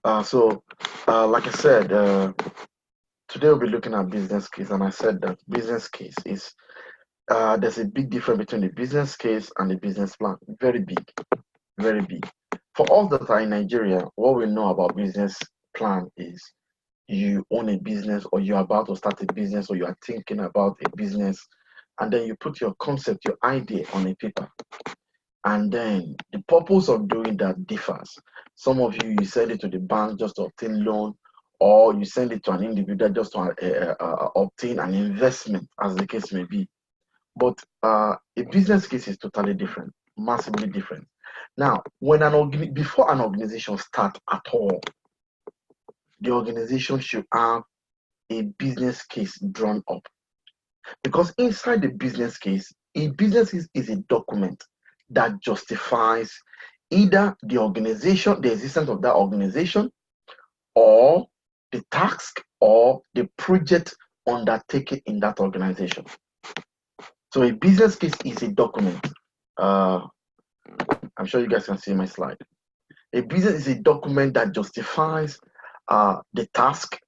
Like I said, today we'll be looking at business case, and I said that business case is there's a big difference between the business case and the business plan. Very big, very big. For us that are in Nigeria, what we know about business plan is you own a business, or you're about to start a business, or you are thinking about a business, and then you put your concept, your idea on a paper. And then the purpose of doing that differs. Some of you send it to the bank just to obtain loan, or you send it to an individual just to obtain an investment, as the case may be. But a business case is totally different, massively different. Now, when before an organization starts at all, the organization should have a business case drawn up. Because inside the business case, a business case is a document that justifies either the organization, the existence of that organization, or the task or the project undertaken in that organization. So a business case is a document. I'm sure you guys can see my slide. A business is a document that justifies the task.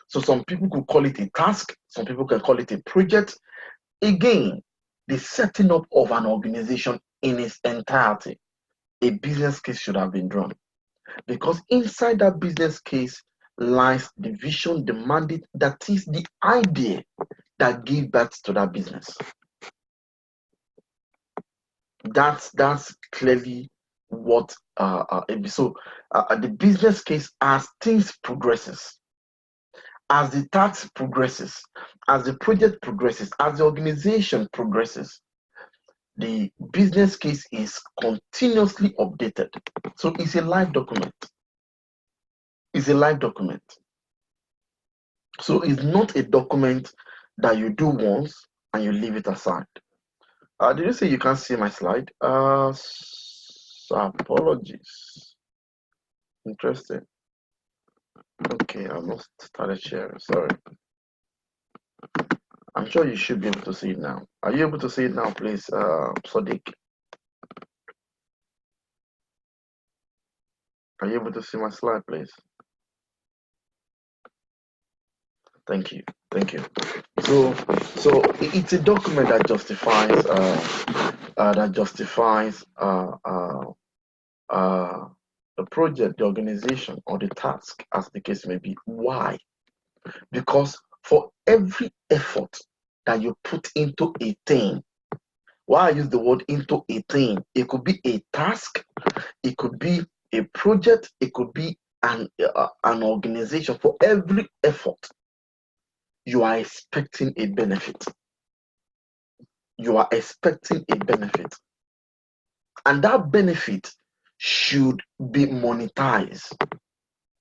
So some people could call it a task, some people can call it a project. Again, the setting up of an organization in its entirety, a business case should have been drawn. Because inside that business case lies the vision, the mandate, that is the idea that gives birth to that business. That's clearly what the business case, as things progresses, as the task progresses, as the project progresses, as the organization progresses, the business case is continuously updated. So it's a live document. It's a live document. So it's not a document that you do once and you leave it aside. Did you say you can't see my slide? Apologies. Interesting. Okay, I must started sharing. Sorry. I'm sure you should be able to see it now. Are you able to see it now, please, Sadiq? Are you able to see my slide, please? Thank you. Thank you. So it's a document that justifies the project, the organization, or the task, as the case may be. Why? Because for every effort that you put into a thing, why I use the word into a thing, it could be a task, it could be a project, it could be an organization. For every effort, you are expecting a benefit. You are expecting a benefit. And that benefit should be monetized.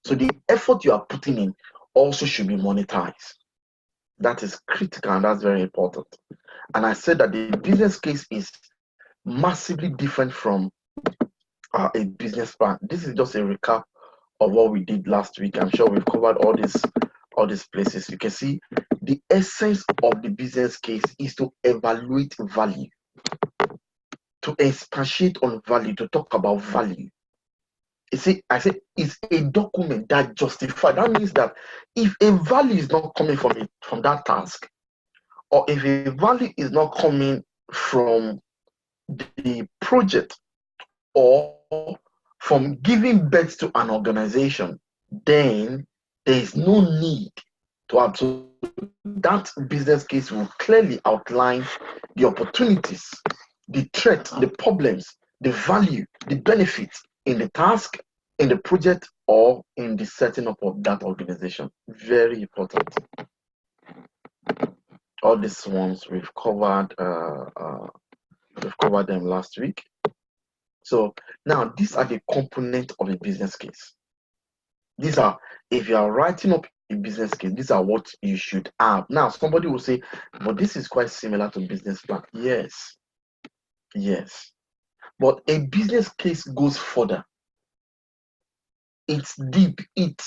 So the effort you are putting in also should be monetized. That is critical, and that's very important. And I said that the business case is massively different from a business plan. This is just a recap of what we did last week. I'm sure we've covered all these places. You can see the essence of the business case is to evaluate value, to expatiate on value, to talk about value. You see, I say it's a document that justifies. That means that if a value is not coming from that task, or if a value is not coming from the project, or from giving birth to an organization, then there is no need to have to. That business case will clearly outline the opportunities, the threats, the problems, the value, the benefits in the task, in the project, or in the setting up of that organization. Very important. All these ones we've covered. We've covered them last week. So now these are the components of a business case. These are, if you are writing up a business case, these are what you should have. Now somebody will say, but this is quite similar to business plan. Yes. But a business case goes further. It's deep. It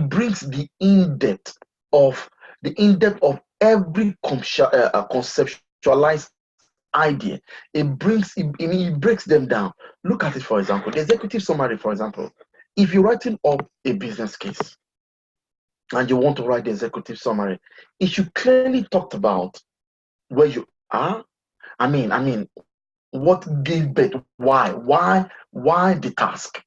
brings the in-depth of every conceptualized idea. It breaks them down. Look at it, for example, the executive summary, for example. if you're writing up a business case and you want to write the executive summary, it should clearly talk about where you are. I mean, what gave birth, why the task,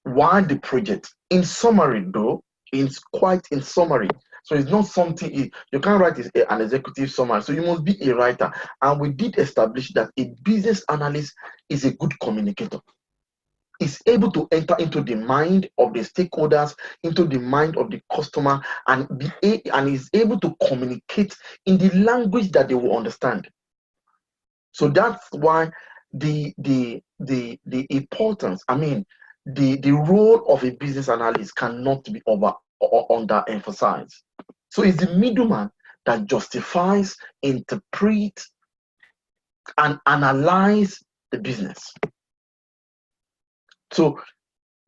why the project. In summary, though, it's quite in summary. So it's not something you can't write an executive summary. So you must be a writer. And we did establish that a business analyst is a good communicator. Is able to enter into the mind of the stakeholders, into the mind of the customer, and is able to communicate in the language that they will understand. So that's why the importance, the role of a business analyst cannot be underemphasized. So it's the middleman that justifies, interprets, and analyze the business. So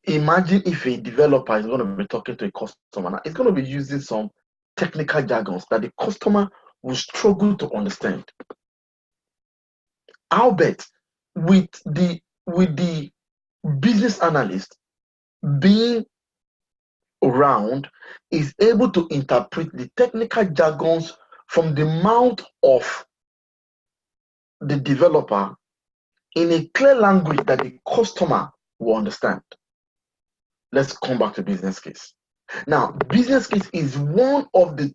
imagine if a developer is going to be talking to a customer, now it's going to be using some technical jargons that the customer will struggle to understand. I'll bet with the business analyst being around, is able to interpret the technical jargons from the mouth of the developer in a clear language that the customer will understand. Let's come back to business case. Now, business case is one of the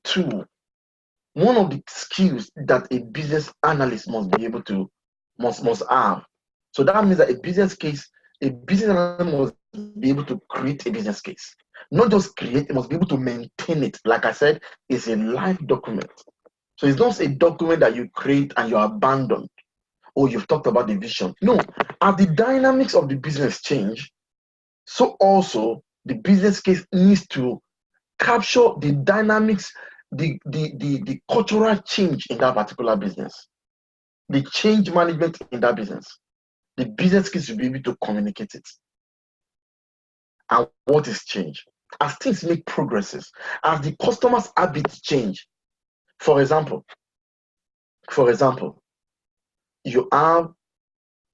skills that a business analyst must be able to must have. So that means that a business analyst must be able to create a business case. Not just create, it must be able to maintain it. Like I said, it's a live document. So it's not a document that you create and you abandon, or you've talked about the vision. No, as the dynamics of the business change, so also the business case needs to capture the dynamics, the cultural change in that particular business, the change management in that business. The business case will be able to communicate it. And what is change? As things make progresses, as the customer's habits change. For example, you have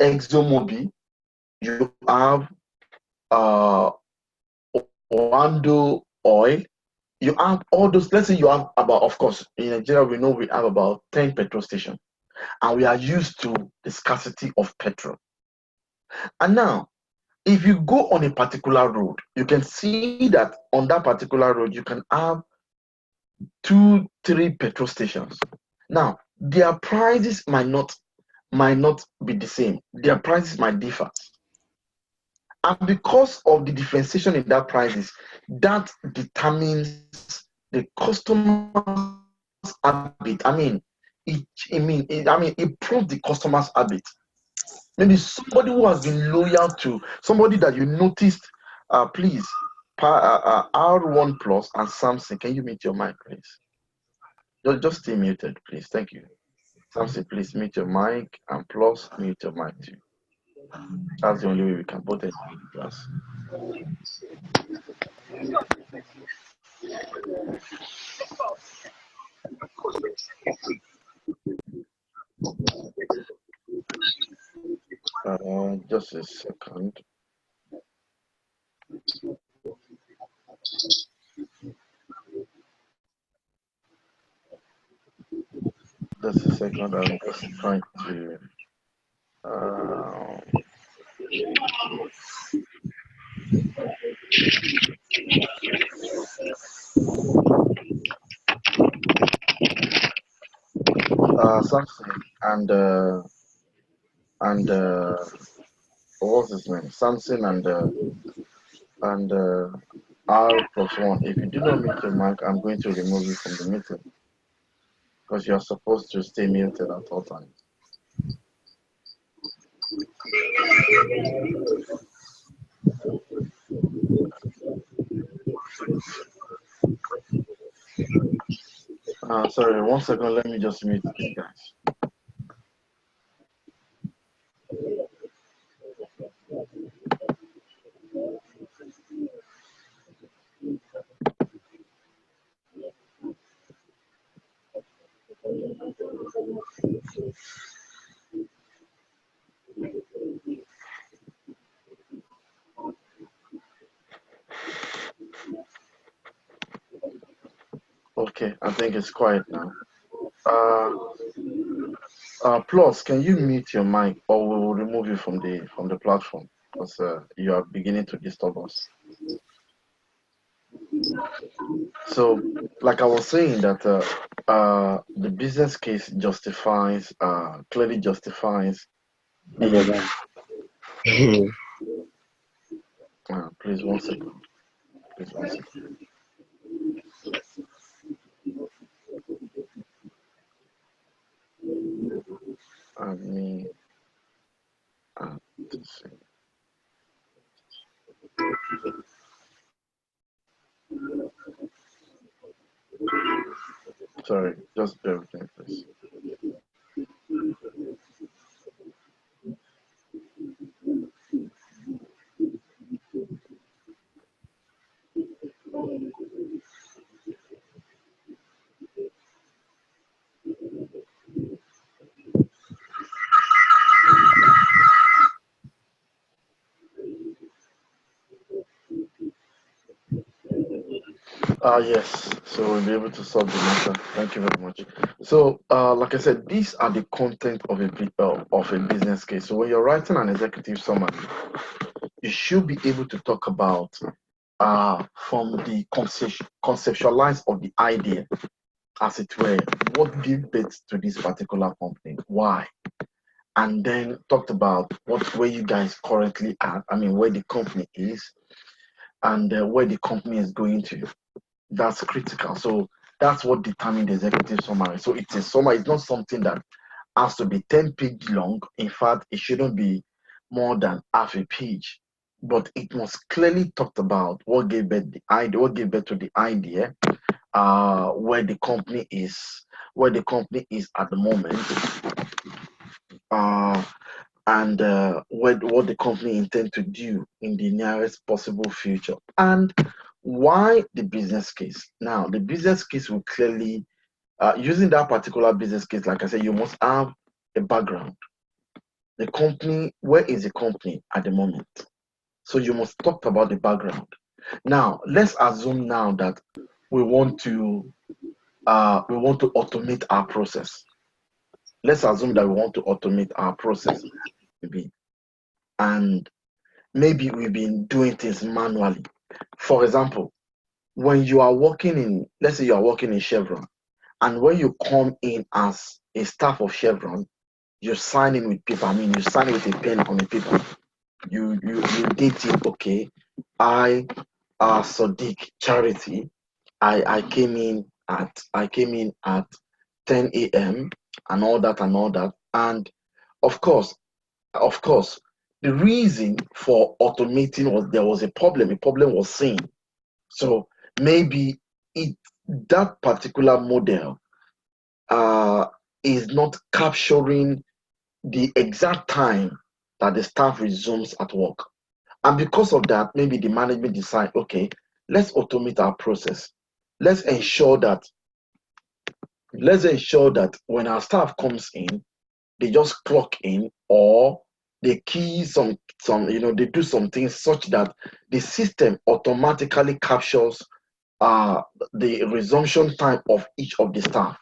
ExxonMobil, you have Orlando Oil, you have all those. Let's say you have about, of course, in Nigeria, we know we have about 10 petrol stations, and we are used to the scarcity of petrol. And now, if you go on a particular road, you can see that on that particular road, you can have 2, 3 petrol stations. Now, their prices might not be the same. Their prices might differ. And because of the differentiation in that prices, that determines the customer's habit. It prompts the customer's habit. Maybe somebody who has been loyal to somebody that you noticed, please, R1 Plus and Samsung, can you mute your mic, please? Just stay muted, please. Thank you. Samsung, please mute your mic, and Plus, mute your mic too. That's the only way we can put it in class. Just a second. Just a second. I'm just trying to. Samsung and what's his name? Samsung and R+1. If you do not mute your mic, I'm going to remove you from the meeting because you're supposed to stay muted at all times. Sorry, 1 second. Let me just mute these guys. Okay, I think it's quiet now. Uh, Plus, can you mute your mic, or we will remove you from the platform because you are beginning to disturb us. So, like I was saying, that the business case justifies, clearly justifies the. Please 1 second. Please 1 second. Me. Sorry, just bear with me, please. Yes, so we'll be able to solve the matter. Thank you very much. So, like I said, these are the content of a business case. So, when you're writing an executive summary, you should be able to talk about from the conceptualize of the idea, as it were, what gave birth to this particular company, why, and then talked about where you guys currently are. I mean, where the company is, and where the company is going to. That's critical. So that's what determines the executive summary. So it's a summary. It's not something that has to be 10 pages long. In fact, it shouldn't be more than half a page. But it must clearly talk about what gave birth to the idea, where the company is at the moment, and what the company intends to do in the nearest possible future, and why the business case. Now, the business case will clearly, using that particular business case, like I said, you must have a background. The company, where is the company at the moment? So you must talk about the background. Now, let's assume now that we want to automate our process. Let's assume that we want to automate our process, maybe, and maybe we've been doing things manually. For example, when you are working in, let's say you are working in Chevron, and when you come in as a staff of Chevron, you sign in with paper. I mean, you sign with a pen on a paper. You date it. Okay, I, Sadiq Charity, I came in at 10 a.m. and all that and all that. And of course, the reason for automating was there was a problem. A problem was seen. So maybe that particular model is not capturing the exact time that the staff resumes at work. And because of that, maybe the management decide, okay, let's automate our process. Let's ensure that when our staff comes in, they just clock in, or they key they do some things such that the system automatically captures the resumption time of each of the staff.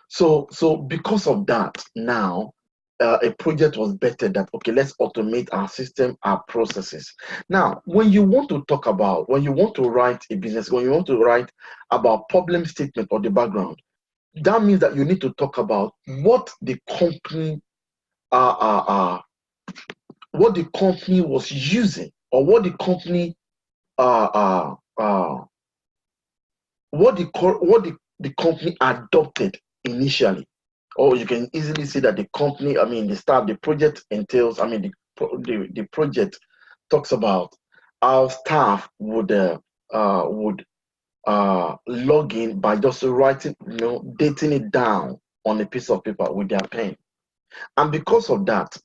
So because of that, now a project was better that, okay, let's automate our system, our processes. Now, when you want to write a business, when you want to write about problem statement or the background, that means that you need to talk about what the company was using, or what the company the company adopted initially. Or you can easily see that the company, I mean, the staff, the project entails, I mean, the project talks about how staff would log in by just writing, dating it down on a piece of paper with their pen. And because of that,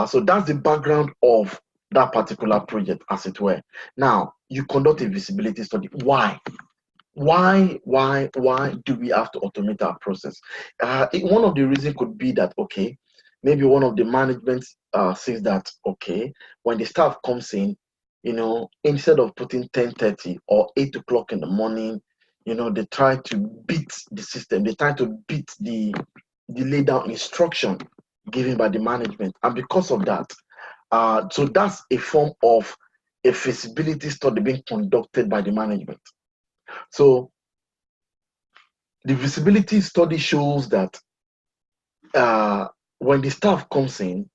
so that's the background of that particular project, as it were. Now, you conduct a visibility study. Why? Why do we have to automate our process? One of the reasons could be that, okay, maybe one of the management says that, okay, when the staff comes in, instead of putting 10:30 or 8 o'clock in the morning, they try to beat the system. They try to beat the laid down instruction given by the management. And because of that, so that's a form of a feasibility study being conducted by the management. So the feasibility study shows that when the staff comes in,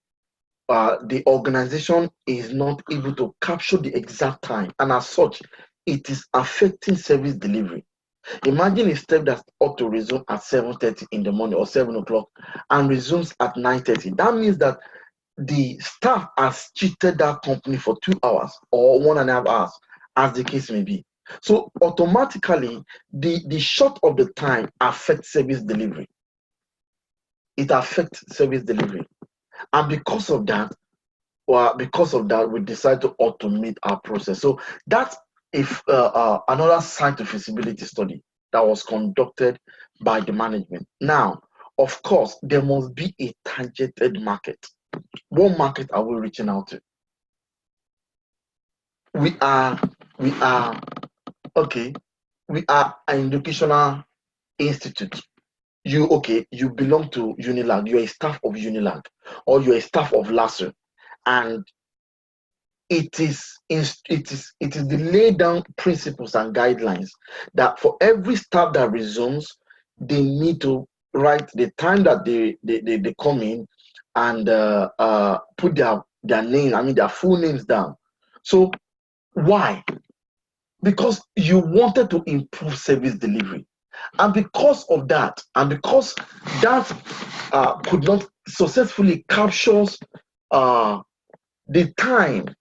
the organization is not able to capture the exact time, and as such, it is affecting service delivery. Imagine a step that ought to resume at 7:30 in the morning or 7 o'clock and resumes at 9:30. That means that the staff has cheated that company for 2 hours or 1.5 hours, as the case may be. So automatically, the short of the time affects service delivery. It affects service delivery. And because of that, we decide to automate our process. So that's another side to feasibility study that was conducted by the management. Now, of course, there must be a targeted market. What market are we reaching out to? We are okay. We are an educational institute. You belong to Unilag. You're a staff of Unilag, or you're a staff of LASU, and it is the laid down principles and guidelines that for every staff that resumes, they need to write the time that they come in and put their name, their full names down. So why? Because you wanted to improve service delivery, and because of that, and because that could not successfully captures the time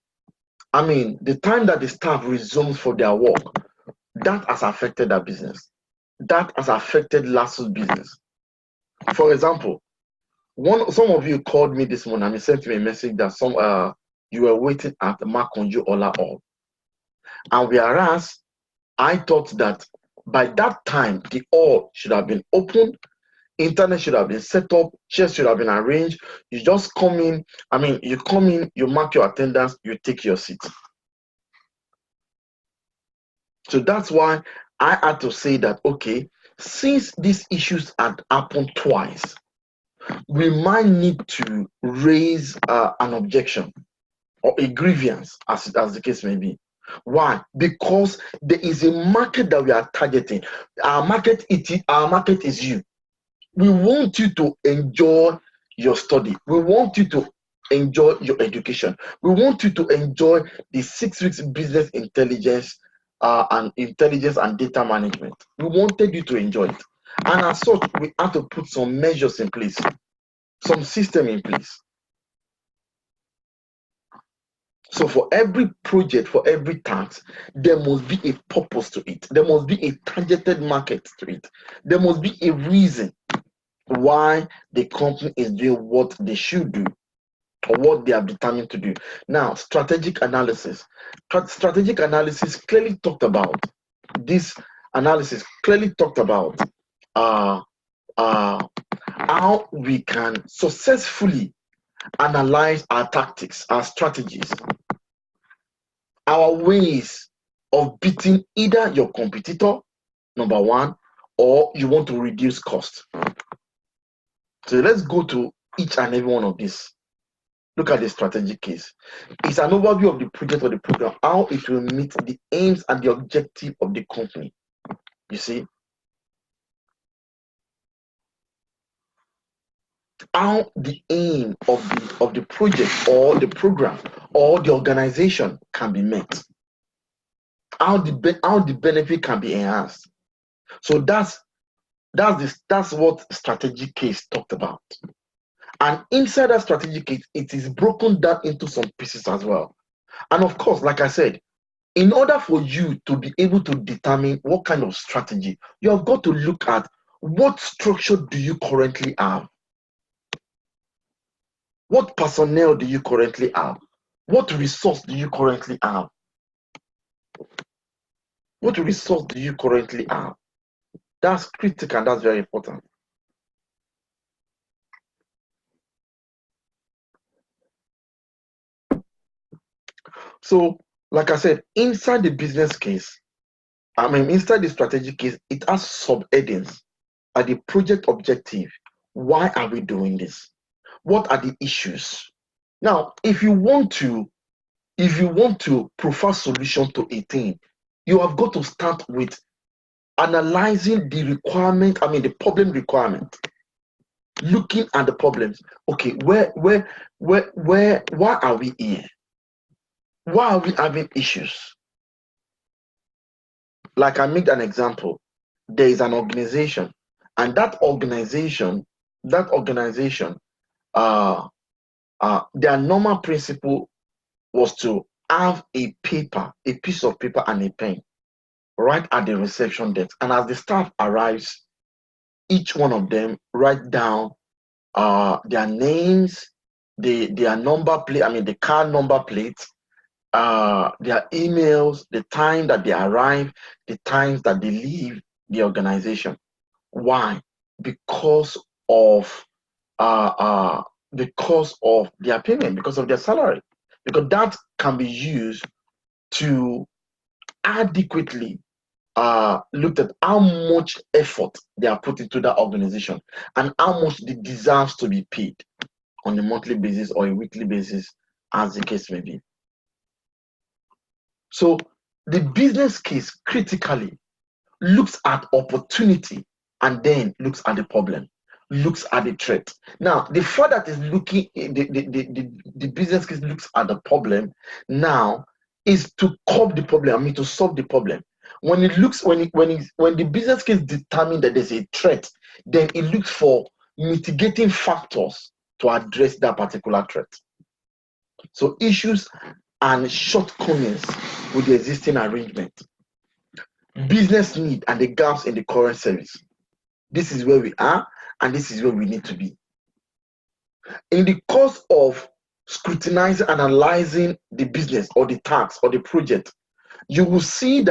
the time that the staff resumes for their work, that has affected their business. That has affected LASU's business. For example, some of you called me this morning and sent me a message that you were waiting at Makonju Ola Hall. And whereas I thought that by that time the hall should have been opened, internet should have been set up, chairs should have been arranged. You just come in, you come in, you mark your attendance, you take your seat. So that's why I had to say that, okay, since these issues had happened twice, we might need to raise an objection or a grievance, as the case may be. Why? Because there is a market that we are targeting. Our market is you. We want you to enjoy your study. We want you to enjoy your education. We want you to enjoy the 6 weeks business intelligence and data management. We wanted you to enjoy it. And as such, we have to put some measures in place, some system in place. So for every project, for every task, there must be a purpose to it. There must be a targeted market to it. There must be a reason why the company is doing what they should do or what they are determined to do. Now, strategic analysis. Strategic analysis clearly talked about this. Analysis clearly talked about how we can successfully analyze our tactics, our strategies, our ways of beating either your competitor, number one, or you want to reduce cost. So let's go to each and every one of these. Look at the strategic case. It's an overview of the project or the program, how it will meet the aims and the objective of the company. You see? How the aim of the project or the program or the organization can be met. How the benefit can be enhanced. So that's what strategic case talked about. And inside that strategic case, it is broken down into some pieces as well. And of course, like I said, in order for you to be able to determine what kind of strategy, you have got to look at what structure do you currently have? What personnel do you currently have? What resource do you currently have? What resource do you currently have? That's critical and that's very important. So, like I said, inside the business case, I mean, inside the strategic case, it has subheadings. At the project objective, why are we doing this? What are the issues? Now, if you want to prefer solution to a thing, you have got to start with analyzing the requirement, I mean the problem requirement, looking at the problems. Okay, why are we here? Why are we having issues? Like I made an example, there is an organization, and that organization, their normal principle was to have a piece of paper and a pen right at the reception desk. And as the staff arrives, each one of them write down their names, their number plate, I mean the car number plates, their emails, the time that they arrive, the times that they leave the organization. Why? Because of uh, uh, because of their payment, because of their salary, because that can be used to adequately looked at how much effort they are put into that organization and how much they deserves to be paid on a monthly basis or a weekly basis, as the case may be. So the business case critically looks at opportunity and then looks at the problem, looks at the threat. Now, the fact that is looking, the business case looks at the problem now is to curb the problem, I mean to solve the problem. When it looks, when the business case determines that there's a threat, then it looks for mitigating factors to address that particular threat. So issues and shortcomings with the existing arrangement, business need and the gaps in the current service. This is where we are, and this is where we need to be. In the course of scrutinizing, analyzing the business or the task or the project, you will see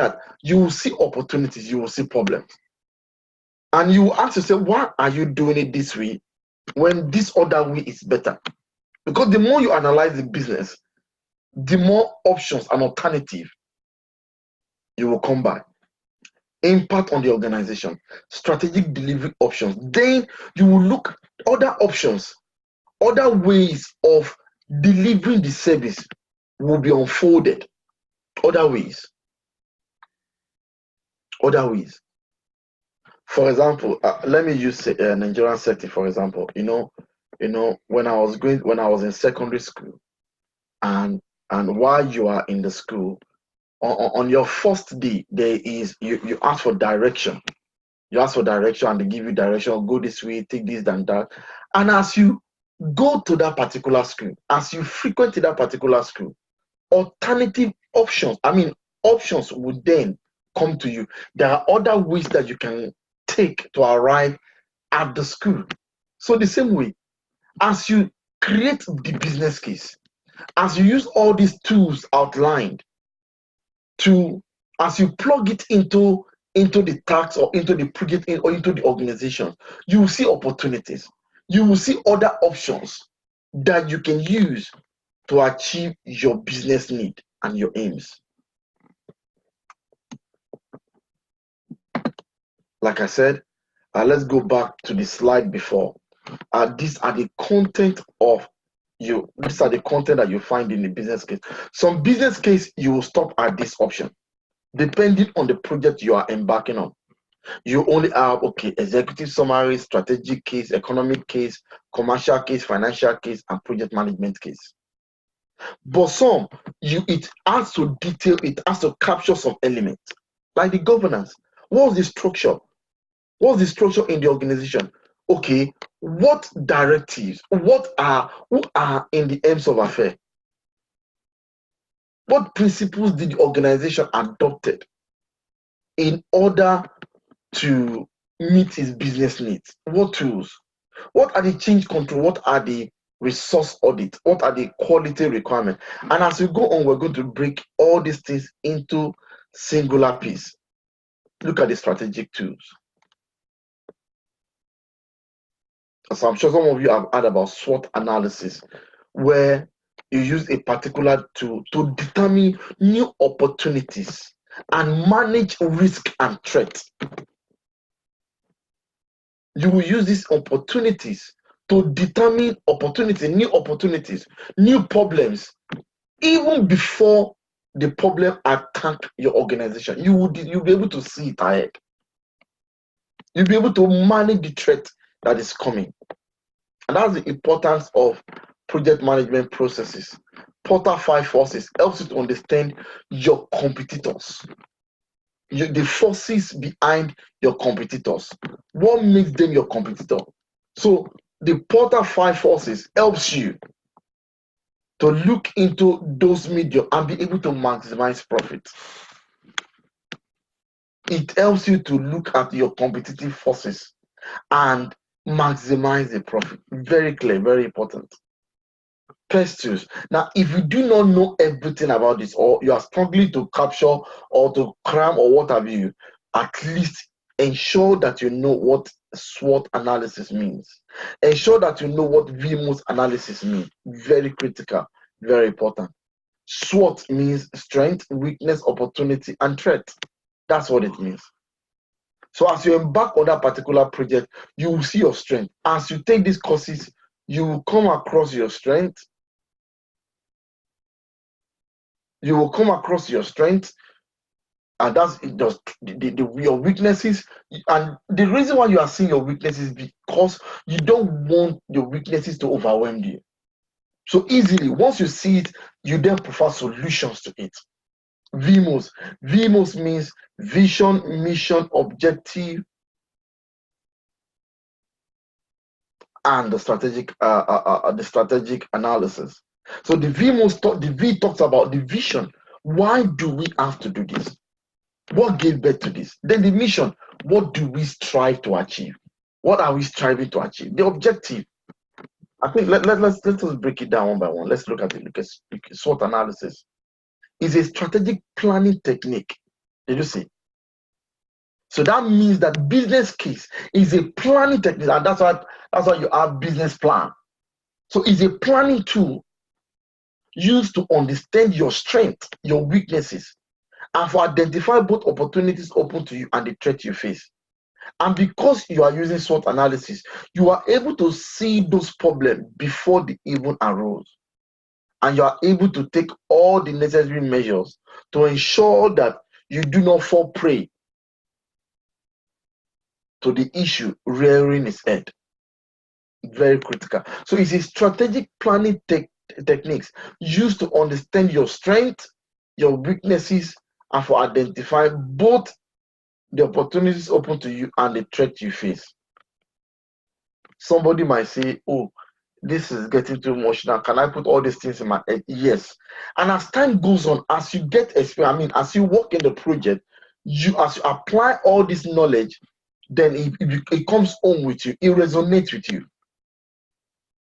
opportunities, you will see problems. And you will ask yourself, why are you doing it this way when this other way is better? Because the more you analyze the business, the more options and alternative you will come by. Impact on the organization, strategic delivery options. Then you will look other options, other ways of delivering the service will be unfolded. Other ways. For example, let me use a Nigerian setting. For example, when I was in secondary school, and while you are in the school, on your first day, there is you ask for direction. You ask for direction, and they give you direction. Go this way, take this and that. And as you go to that particular school, as you frequent that particular school, alternative options, options would then come to you. There are other ways that you can take to arrive at the school. So the same way, as you create the business case, as you use all these tools outlined as you plug it into the task or into the project or into the organization, you will see opportunities. You will see other options that you can use to achieve your business need and your aims. Like I said, let's go back to the slide before. These are the content that you find in the business case. Some business case, you will stop at this option, depending on the project you are embarking on. You only have executive summary, strategic case, economic case, commercial case, financial case, and project management case. But some, it has to detail, it has to capture some elements, like the governance. What's the structure? What's the structure in the organization? Okay, what directives? Who are in the aims of affair? What principles did the organization adopted in order to meet its business needs? What tools? What are the change control? What are the resource audit? What are the quality requirements? And as we go on, we're going to break all these things into singular piece. Look at the strategic tools. So I'm sure some of you have heard about SWOT analysis, where you use a particular tool to determine new opportunities and manage risk and threat. You will use these opportunities to determine opportunities, new problems, even before the problem attack your organization. You'll be able to see it ahead. You'll be able to manage the threat that is coming. And that's the importance of project management processes. Porter 5 forces helps you to understand your competitors, the forces behind your competitors. What makes them your competitor? So the Porter 5 forces helps you to look into those media and be able to maximize profit. It helps you to look at your competitive forces and maximize the profit. Very clear, very important. Pestures. Now, if you do not know everything about this, or you are struggling to capture or to cram or what have you, at least ensure that you know what SWOT analysis means. Ensure that you know what VMOS analysis means. Very critical, very important. SWOT means strength, weakness, opportunity, and threat. That's what it means. So as you embark on that particular project, you will see your strength. As you take these courses, you will come across your strength. You will come across your strength, and that's it. Just your weaknesses. And the reason why you are seeing your weaknesses is because you don't want your weaknesses to overwhelm you. So easily, once you see it, you then prefer solutions to it. VMOS. VMOS means vision, mission, objective, and the strategic analysis. So the V talks about the vision. Why do we have to do this? What gave birth to this? Then the mission. What do we strive to achieve? What are we striving to achieve? The objective. I think let's break it down one by one. Let's look at it because SWOT analysis is a strategic planning technique. Did you see? So that means that business case is a planning technique, and that's why you have business plan. So it's a planning tool used to understand your strengths, your weaknesses, and for identify both opportunities open to you and the threat you face. And because you are using SWOT analysis, you are able to see those problems before they even arose. And you are able to take all the necessary measures to ensure that you do not fall prey to the issue rearing its head. Very critical. So it's a strategic planning techniques used to understand your strengths, your weaknesses, and for identify both the opportunities open to you and the threat you face. Somebody might say, oh, this is getting too much now. Can I put all these things in my head? Yes. And as time goes on, as you get experience, as you work in the project, as you apply all this knowledge, then it comes home with you. It resonates with you.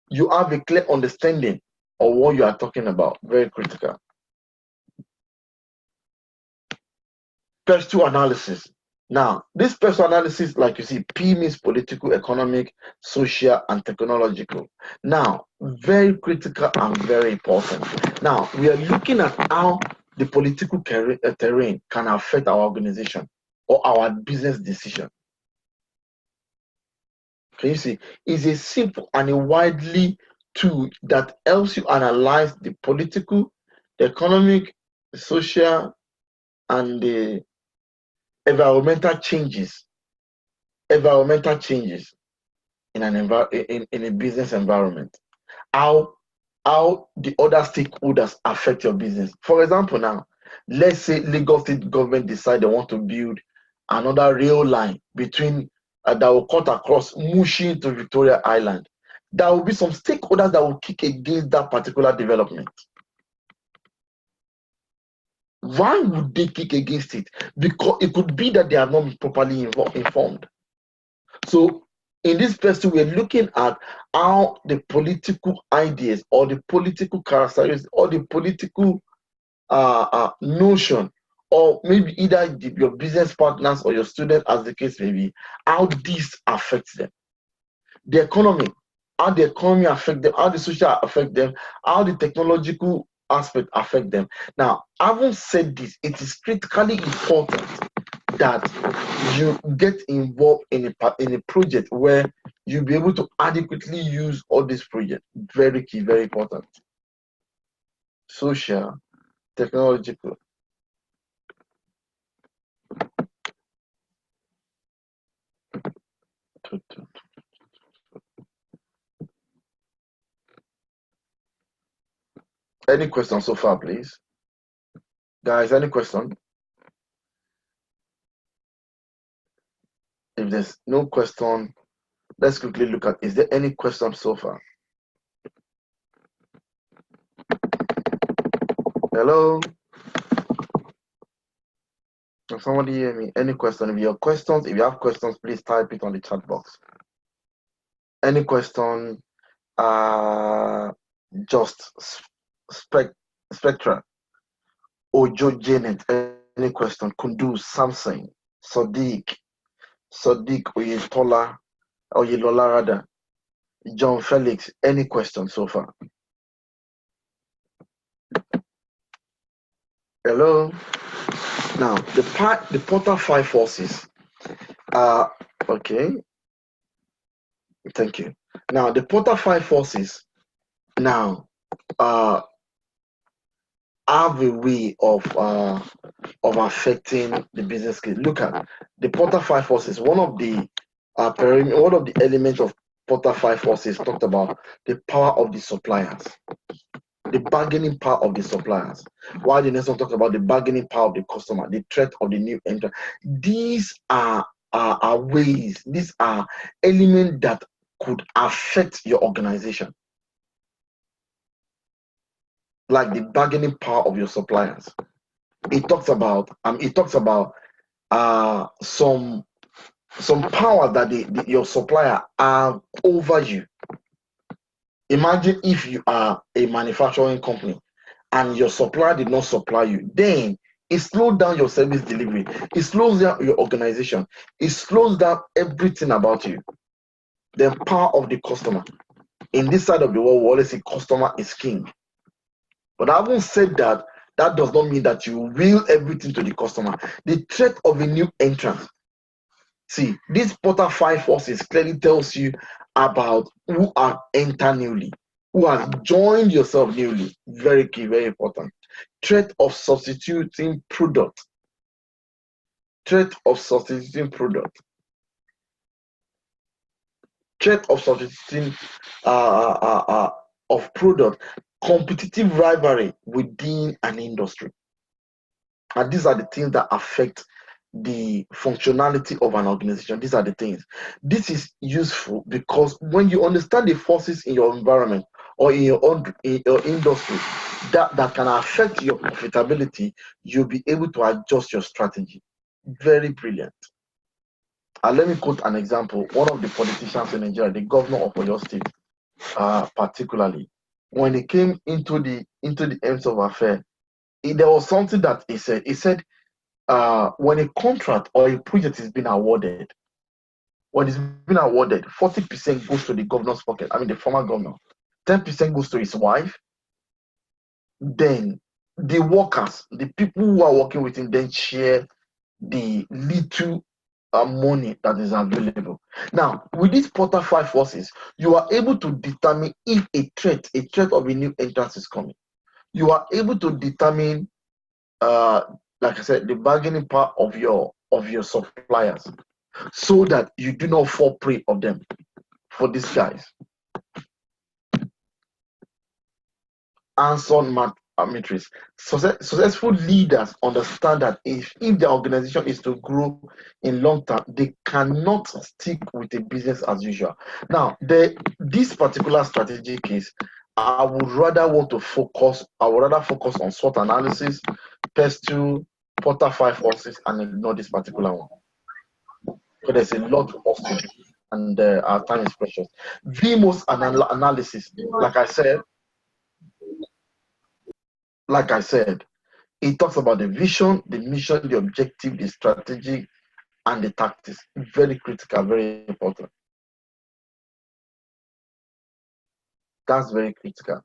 You have a clear understanding of what you are talking about. Very critical. Pursuit analysis. Now, this pursuit analysis, like you see, P means political, economic, social, and technological. Now, very critical and very important. Now, we are looking at how the political terrain can affect our organization or our business decision. Can you see? It's a simple and a widely tool that helps you analyze the political, the economic, the social, and the environmental changes in in a business environment. How the other stakeholders affect your business. For example, now, let's say Lagos State government decide they want to build another rail line between that will cut across Mushin to Victoria Island. There will be some stakeholders that will kick against that particular development. Why would they kick against it? Because it could be that they are not properly informed. So in this person, we're looking at how the political ideas or the political characteristics or the political notion, or maybe either your business partners or your students, as the case may be, how this affects them. The economy, how the economy affects them, how the social affect them, how the technological aspect affect them. Now, having said this, it is critically important that you get involved in a project where you'll be able to adequately use all these projects. Very key, very important. Social, technological. Any questions so far, please? Guys, any question? If there's no question, let's quickly look at, is there any question so far? Hello? Can somebody hear me? Any question? If you have questions, please type it on the chat box. Any question? Just Spectra, Ojo Janet, any question? Kunduz, Samson, Sadiq Oyetola, Oyelola rather, John Felix, any question so far? Hello? Now, the Porter 5 forces are, okay, thank you. Now, the Porter 5 forces now have a way of affecting the business case. Look at the Porter 5 forces. One of the elements of Porter 5 forces talked about the power of the suppliers, the bargaining power of the suppliers. While the next one talked about the bargaining power of the customer, the threat of the new entrant. These are ways, these are elements that could affect your organization, like the bargaining power of your suppliers. It talks about some power that your supplier have over you. Imagine if you are a manufacturing company and your supplier did not supply you, then it slows down your service delivery, it slows down your organization, it slows down everything about you. The power of the customer. In this side of the world, we always say customer is king. But having said that, that does not mean that you will everything to the customer. The threat of a new entrant. See, this Porter 5 forces clearly tells you about who are enter newly, who has joined yourself newly. Very key, very important. Threat of substituting product. Threat of substituting product. Threat of substituting of product. Competitive rivalry within an industry. And these are the things that affect the functionality of an organization. These are the things. This is useful because when you understand the forces in your environment or in your industry that can affect your profitability, you'll be able to adjust your strategy. Very brilliant. Let me quote an example. One of the politicians in Nigeria, the governor of Oyo State, particularly, when he came into the ends of affair, there was something that he said. He said, when a contract or a project is being awarded, when it's been awarded, 40% goes to the governor's pocket, I mean the former governor, 10% goes to his wife, then the workers, the people who are working with him, then share the little money that is available. Now, with these Porter 5 forces, you are able to determine if a threat of a new entrance is coming. You are able to determine, like I said, the bargaining power of your suppliers, so that you do not fall prey of them. For these guys, Anson matrix. Successful leaders understand that if the organization is to grow in long term, they cannot stick with a business as usual. Now, this particular strategy case, I would rather focus on SWOT analysis, PES2, Porter 5 forces, and ignore this particular one. So there's a lot for us to do, and our time is precious. VMOS analysis, like I said, it talks about the vision, the mission, the objective, the strategy, and the tactics. Very critical, very important. That's very critical.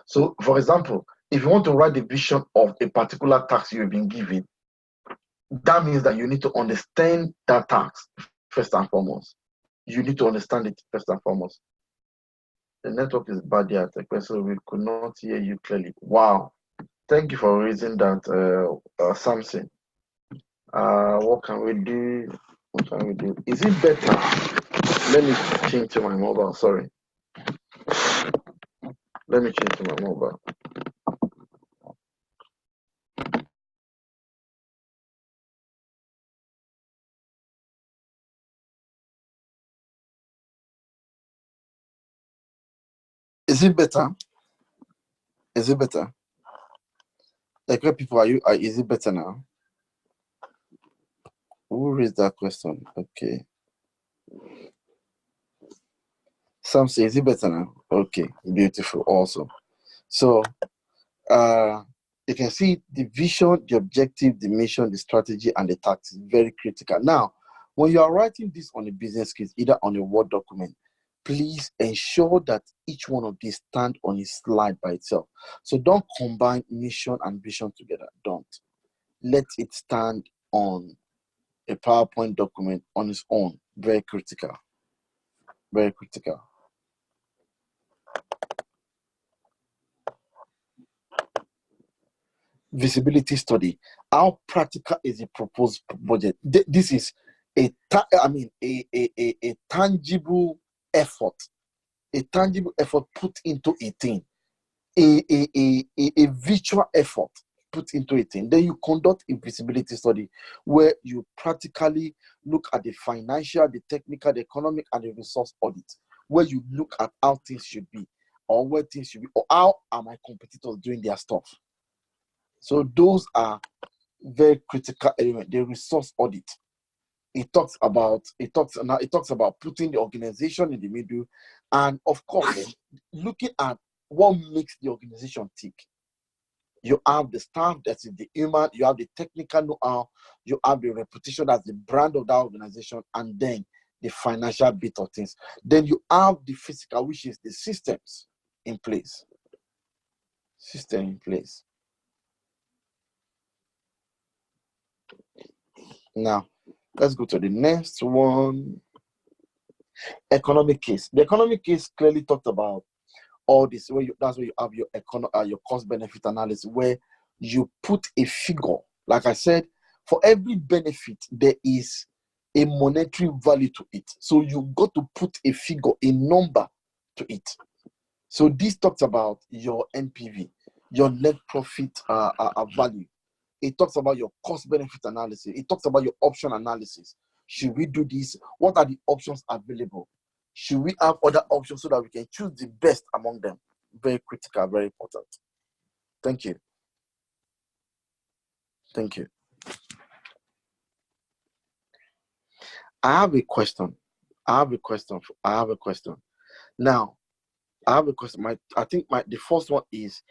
So, for example, If you want to write the vision of a particular task you've been given, that means that you need to understand that task first and foremost. You need to understand it first and foremost. The network is bad here, so we could not hear you clearly. Wow. Thank you for raising that, Samson. What can we do? What can we do? Is it better? Let me change to my mobile. Sorry. Let me change to my mobile. Is it better? Is it better? Like, where people are you? Is it better now? Who raised that question? Okay. Some say, is it better now? Okay, beautiful, awesome. So, you can see the vision, the objective, the mission, the strategy, and the tactics is very critical. Now, when you are writing this on a business case, either on a Word document, please ensure that each one of these stand on a slide by itself. So don't combine mission and vision together. Don't. Let it stand on a PowerPoint document on its own. Very critical. Very critical. Visibility study. How practical is the proposed budget? This is a tangible effort. A tangible effort put into a thing. A virtual effort put into a thing. Then you conduct a visibility study where you practically look at the financial, the technical, the economic, and the resource audit, where you look at how things should be, or where things should be, or how are my competitors doing their stuff. So those are very critical elements. The resource audit. It talks about putting the organization in the middle, and of course, looking at what makes the organization tick. You have the staff, that's the human, you have the technical know-how, you have the reputation as the brand of that organization, and then the financial bit of things. Then you have the physical, which is the systems in place. System in place. Now, let's go to the next one. Economic case. The economic case clearly talked about all this. That's where you have your cost benefit analysis, where you put a figure. Like I said, for every benefit there is a monetary value to it. So you got to put a figure, a number to it. So this talks about your NPV, your net profit value. It talks about your cost benefit analysis. It talks about your option analysis. Should we do this? What are the options available? Should we have other options so that we can choose the best among them? Very critical, very important. Thank you. Thank you. I have a question. Now, I have a question. The first one is,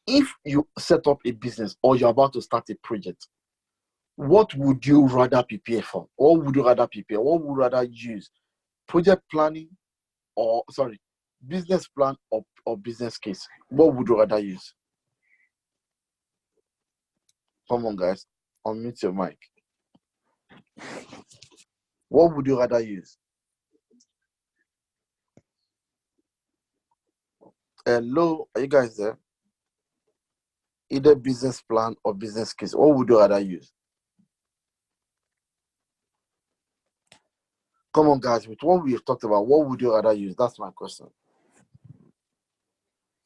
if you set up a business or you're about to start a project, what would you rather prepare for? What would you rather prepare? What would you rather use? Project planning business plan or business case? What would you rather use? Come on, guys. Unmute your mic. What would you rather use? Hello, are you guys there? Either business plan or business case. What would you rather use? Come on, guys. With what we've talked about, what would you rather use? That's my question.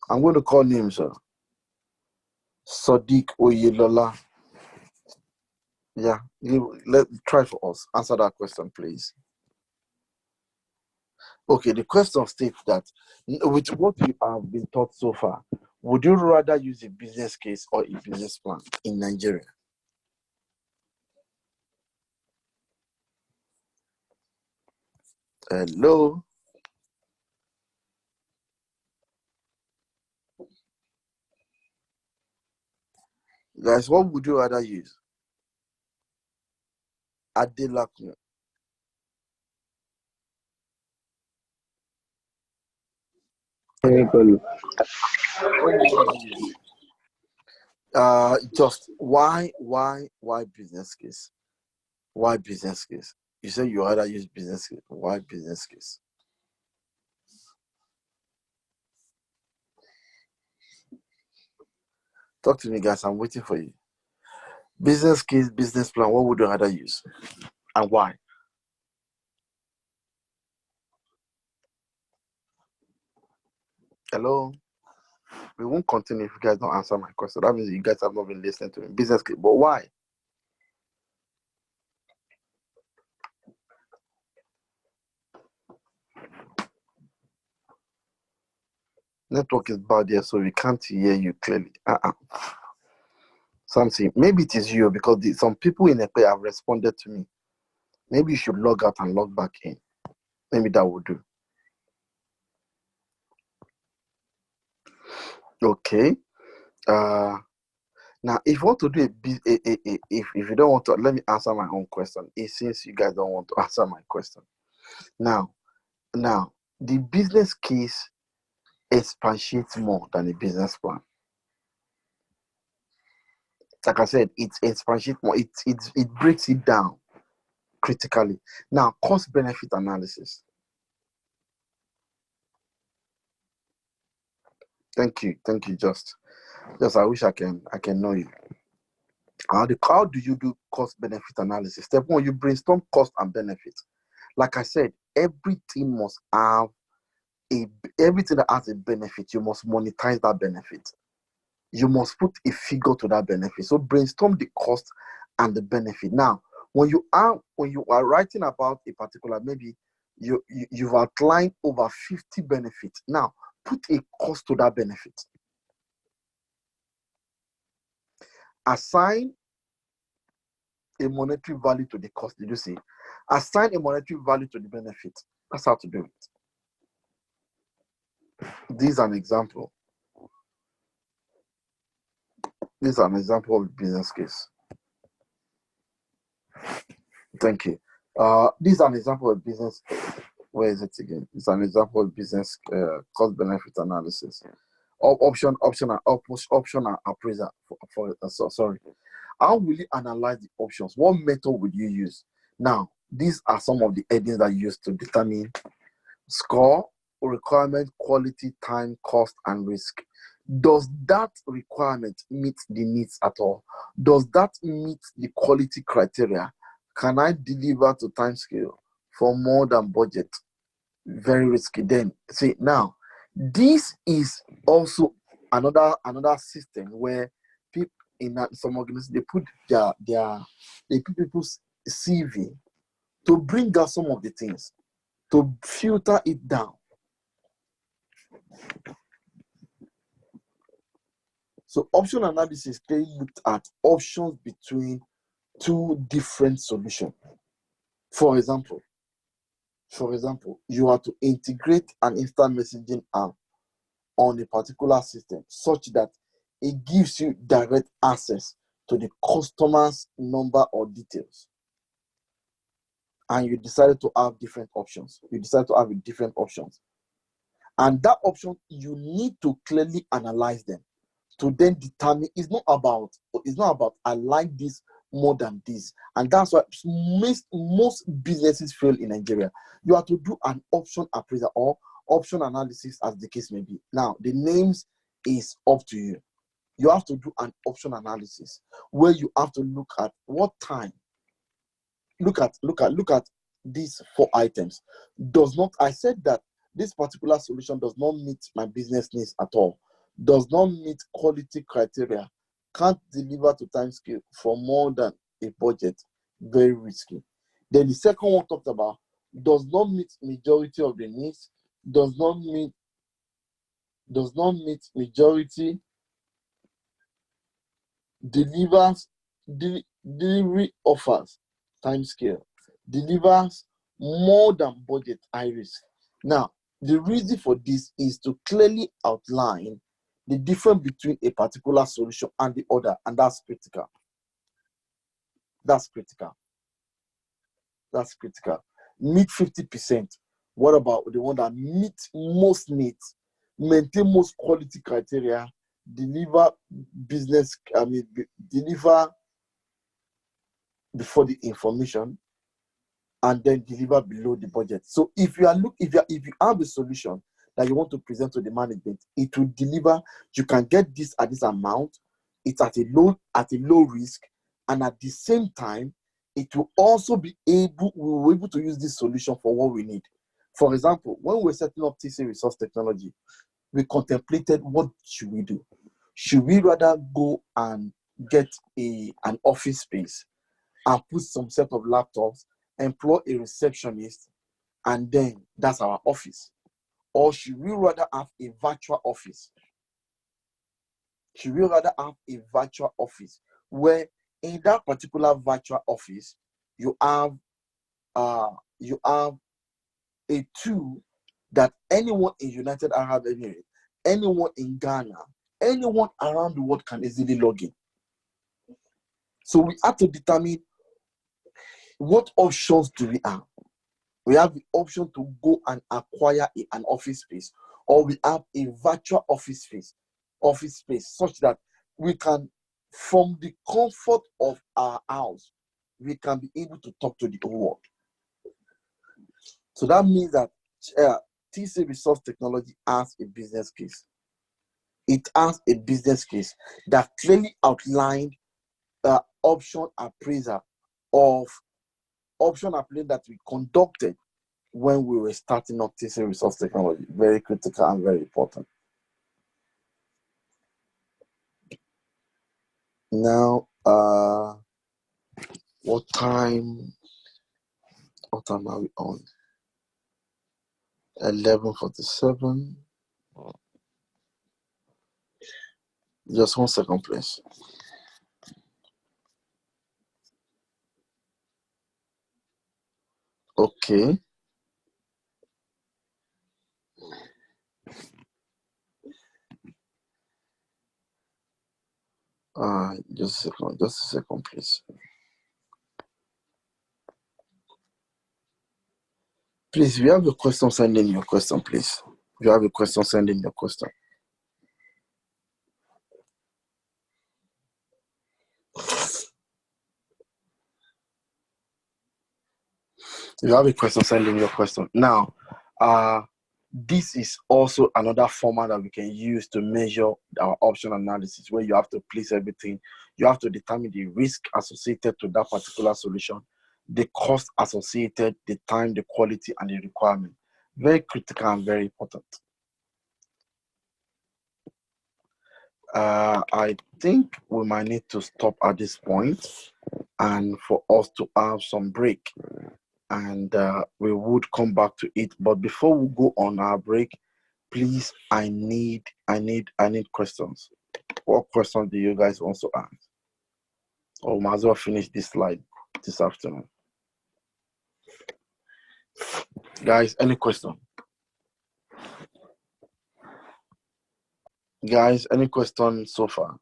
I'm going to call names, sir. Sadiq Oyelola. Yeah, let's try for us. Answer that question, please. Okay, the question states that with what you have been taught so far, would you rather use a business case or a business plan in Nigeria? Hello? Guys, what would you rather use? Adelakun. Technical. What would you rather use? Just why business case? Why business case? You say you rather use business case. Why business case? Talk to me, guys. I'm waiting for you. Business case, business plan. What would you rather use, and why? Hello. We won't continue if you guys don't answer my question. That means you guys have not been listening to me. Business case, but why? Network is bad here, so we can't hear you clearly. Something. Maybe it is you because some people in Epe have responded to me. Maybe you should log out and log back in. Maybe that would do. Okay. Now, if you want to do if you don't want to, let me answer my own question. Since you guys don't want to answer my question, now, the business case expatiates more than a business plan. Like I said, it expatiates more. It breaks it down critically. Now, cost benefit analysis. Thank you, Just I wish I can know you. How do you do cost benefit analysis? Step one, you brainstorm cost and benefit. Like I said, everything must have everything that has a benefit. You must monetize that benefit. You must put a figure to that benefit. So brainstorm the cost and the benefit. Now, when you are writing about a particular, maybe you've outlined over 50 benefits. Now, put a cost to that benefit. Assign a monetary value to the cost. Did you see? Assign a monetary value to the benefit. That's how to do it. This is an example. This is an example of a business case. Thank you. This is an example of business. Where is it again? It's an example of business cost benefit analysis. Option and appraiser. Sorry. How will you analyze the options? What method would you use? Now, these are some of the headings that you use to determine score, requirement, quality, time, cost, and risk. Does that requirement meet the needs at all? Does that meet the quality criteria? Can I deliver to time scale for more than budget? Very risky. Then see, now this is also another system where people in some organizations they put they put people's CV to bring out some of the things, to filter it down. So option analysis, they looked at options between two different solutions. For example, you are to integrate an instant messaging app on a particular system such that it gives you direct access to the customer's number or details. And you decided to have different options. And that option, you need to clearly analyze them to then determine. It's not about I like this more than this. And that's why most businesses fail in Nigeria. You have to do an option appraisal or option analysis, as the case may be. Now, the names is up to you. You have to do an option analysis where you have to look at what time. Look at these 4 items. I said that this particular solution does not meet my business needs at all. Does not meet quality criteria. Can't deliver to time scale for more than a budget. Very risky. Then the second one talked about does not meet majority of the needs. Does not meet majority. Delivery offers time scale. Delivers more than budget, high risk. Now, the reason for this is to clearly outline the difference between a particular solution and the other, and that's critical. Meet 50%. What about the one that meets most needs, maintain most quality criteria, deliver business, deliver before the information, and then deliver below the budget. So if you have a solution that you want to present to the management, it will deliver. You can get this at this amount. It's at a low risk, and at the same time, it will also we will be able to use this solution for what we need. For example, when we're setting up TC Resource Technology, we contemplated, what should we do? Should we rather go and get an office space and put some set of laptops, employ a receptionist, and then that's our office? Or should we rather have a virtual office? Should we rather have a virtual office where in that particular virtual office you have a tool that anyone in United Arab Emirates, anyone in Ghana, anyone around the world can easily log in? So we have to determine what options do we have. We have the option to go and acquire an office space, or we have a virtual office space such that we can, from the comfort of our house, we can be able to talk to the whole world. So that means that TC Resource Technology has a business case. It has a business case that clearly outlined the option appraisal that we conducted when we were starting up TC Resource Technology. Very critical and very important. Now, what time are we on? 11:47. Just 1 second, please. Okay. Just a second, please. Please, if you have a question, send in your question, please. If you have a question, send in your question. If you have a question, send in your question. Now, this is also another format that we can use to measure our option analysis, where you have to place everything. You have to determine the risk associated to that particular solution, the cost associated, the time, the quality, and the requirement. Very critical and very important. I think we might need to stop at this point and for us to have some break, and we would come back to it. But before we go on our break, please, I need questions. What questions do you guys want to ask? Or might as well finish this slide this afternoon. Guys, any question? Guys, any questions so far?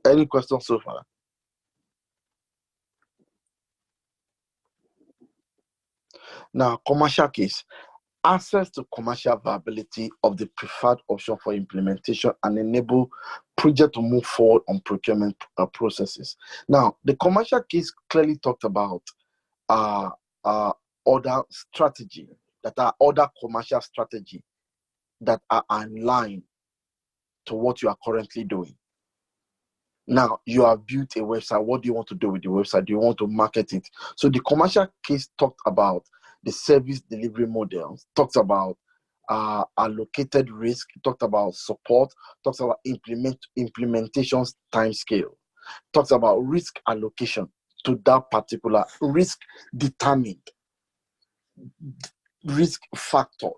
Any questions so far? Now, commercial case. Access to commercial viability of the preferred option for implementation and enable project to move forward on procurement processes. Now, the commercial case clearly talked about other strategy, that are other commercial strategy that are in line to what you are currently doing. Now, you have built a website. What do you want to do with the website? Do you want to market it? So the commercial case talked about the service delivery models, talks about allocated risk, talked about support, talks about implementation time scale, talks about risk allocation to that particular risk, determined, risk factored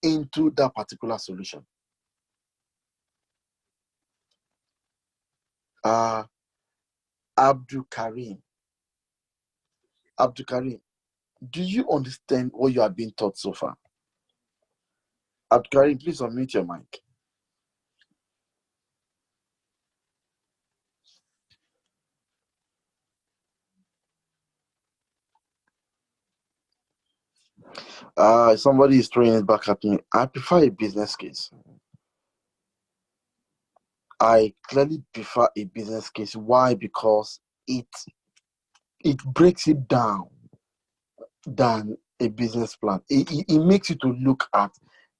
into that particular solution. Abdul Karim, do you understand what you have been taught so far? Abdul Karim, please unmute your mic. Somebody is throwing it back at me. I prefer a business case. I clearly prefer a business case. Why? Because it breaks it down than a business plan. It makes you to look at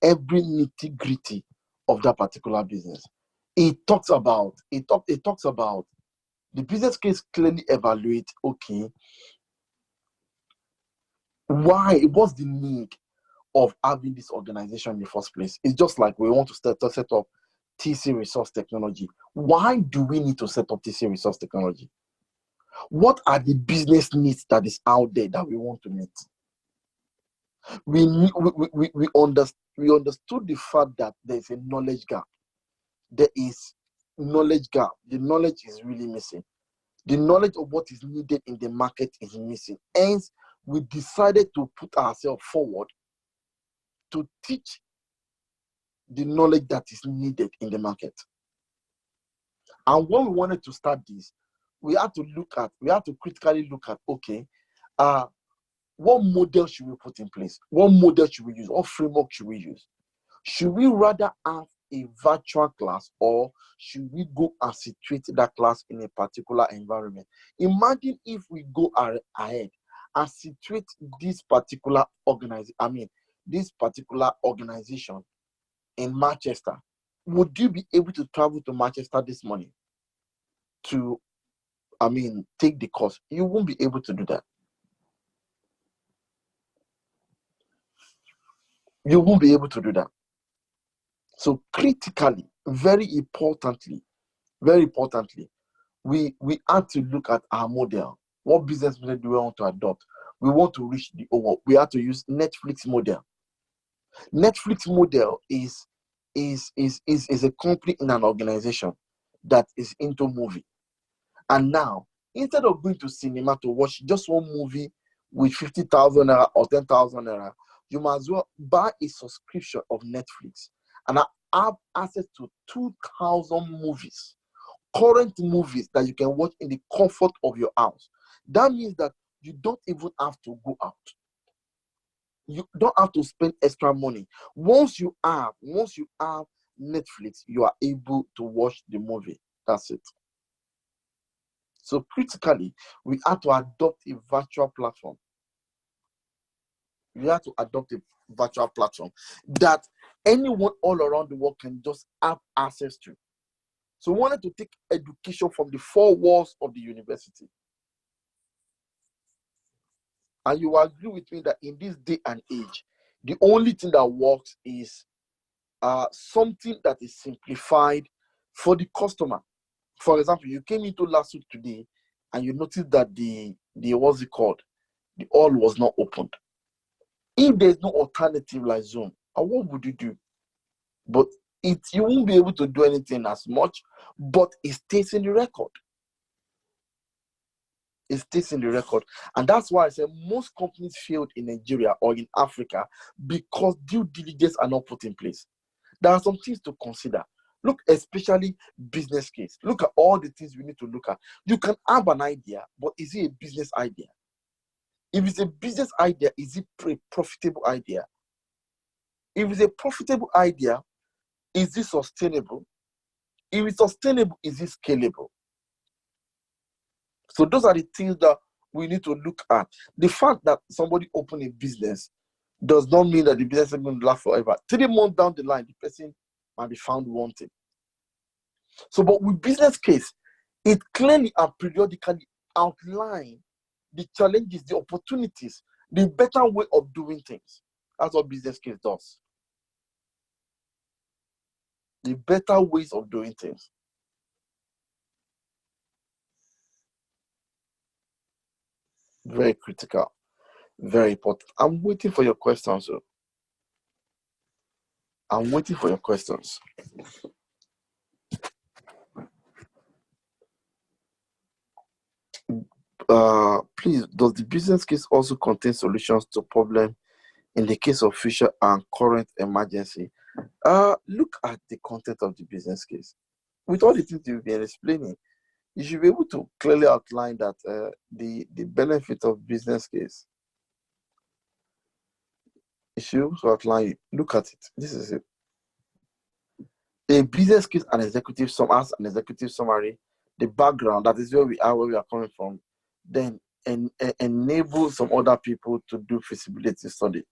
every nitty gritty of that particular business. It talks about the business case clearly evaluate, okay, what's the need of having this organization in the first place? It's just like we want to set up TC Resource Technology. Why do we need to set up TC Resource Technology? What are the business needs that is out there that we want to meet? We understood the fact that there's a knowledge gap. There is knowledge gap. The knowledge is really missing. The knowledge of what is needed in the market is missing. Hence, we decided to put ourselves forward to teach the knowledge that is needed in the market. And when we wanted to start this, we had to critically look at, okay, what model should we put in place? What model should we use? What framework should we use? Should we rather have a virtual class, or should we go and situate that class in a particular environment? Imagine if we go ahead and situate this particular organization in Manchester. Would you be able to travel to Manchester this morning to, take the course? You won't be able to do that. You won't be able to do that. So critically, very importantly, we have to look at our model. What business model do we want to adopt? We want to reach the over. We have to use Netflix model. Netflix model is a company in an organization that is into movie. And now, instead of going to cinema to watch just one movie with 50,000 naira or 10,000 naira, you might as well buy a subscription of Netflix and have access to 2,000 movies, current movies that you can watch in the comfort of your house. That means that you don't even have to go out. You don't have to spend extra money. Once you have Netflix, you are able to watch the movie. That's it. So critically, we have to adopt a virtual platform. We have to adopt a virtual platform that anyone all around the world can just have access to. So we wanted to take education from the four walls of the university. And you will agree with me that in this day and age, the only thing that works is something that is simplified for the customer. For example, you came into LASU today and you noticed that the what's it called? The hall was not opened. If there's no alternative like Zoom, what would you do? But you won't be able to do anything as much, but it stays in the record. It stays in the record. And that's why I say most companies failed in Nigeria or in Africa because due diligence are not put in place. There are some things to consider. Look, especially business case. Look at all the things we need to look at. You can have an idea, but is it a business idea? If it's a business idea, is it a profitable idea? If it's a profitable idea, is it sustainable? If it's sustainable, is it scalable? So those are the things that we need to look at. The fact that somebody opened a business does not mean that the business is going to last forever. 3 months down the line, the person might be found wanting. So, but with business case, it clearly and periodically outline the challenges, the opportunities, the better way of doing things. That's what business case does. The better ways of doing things. Very critical. Very important. I'm waiting for your questions, sir. I'm waiting for your questions. Please, does the business case also contain solutions to problem in the case of future and current emergency? Look at the content of the business case. With all the things you've been explaining, you should be able to clearly outline that the benefit of business case. issue to outline it. Look at it. This is it. A business case and executive summary, the background, that is where we are coming from, then enable some other people to do feasibility study.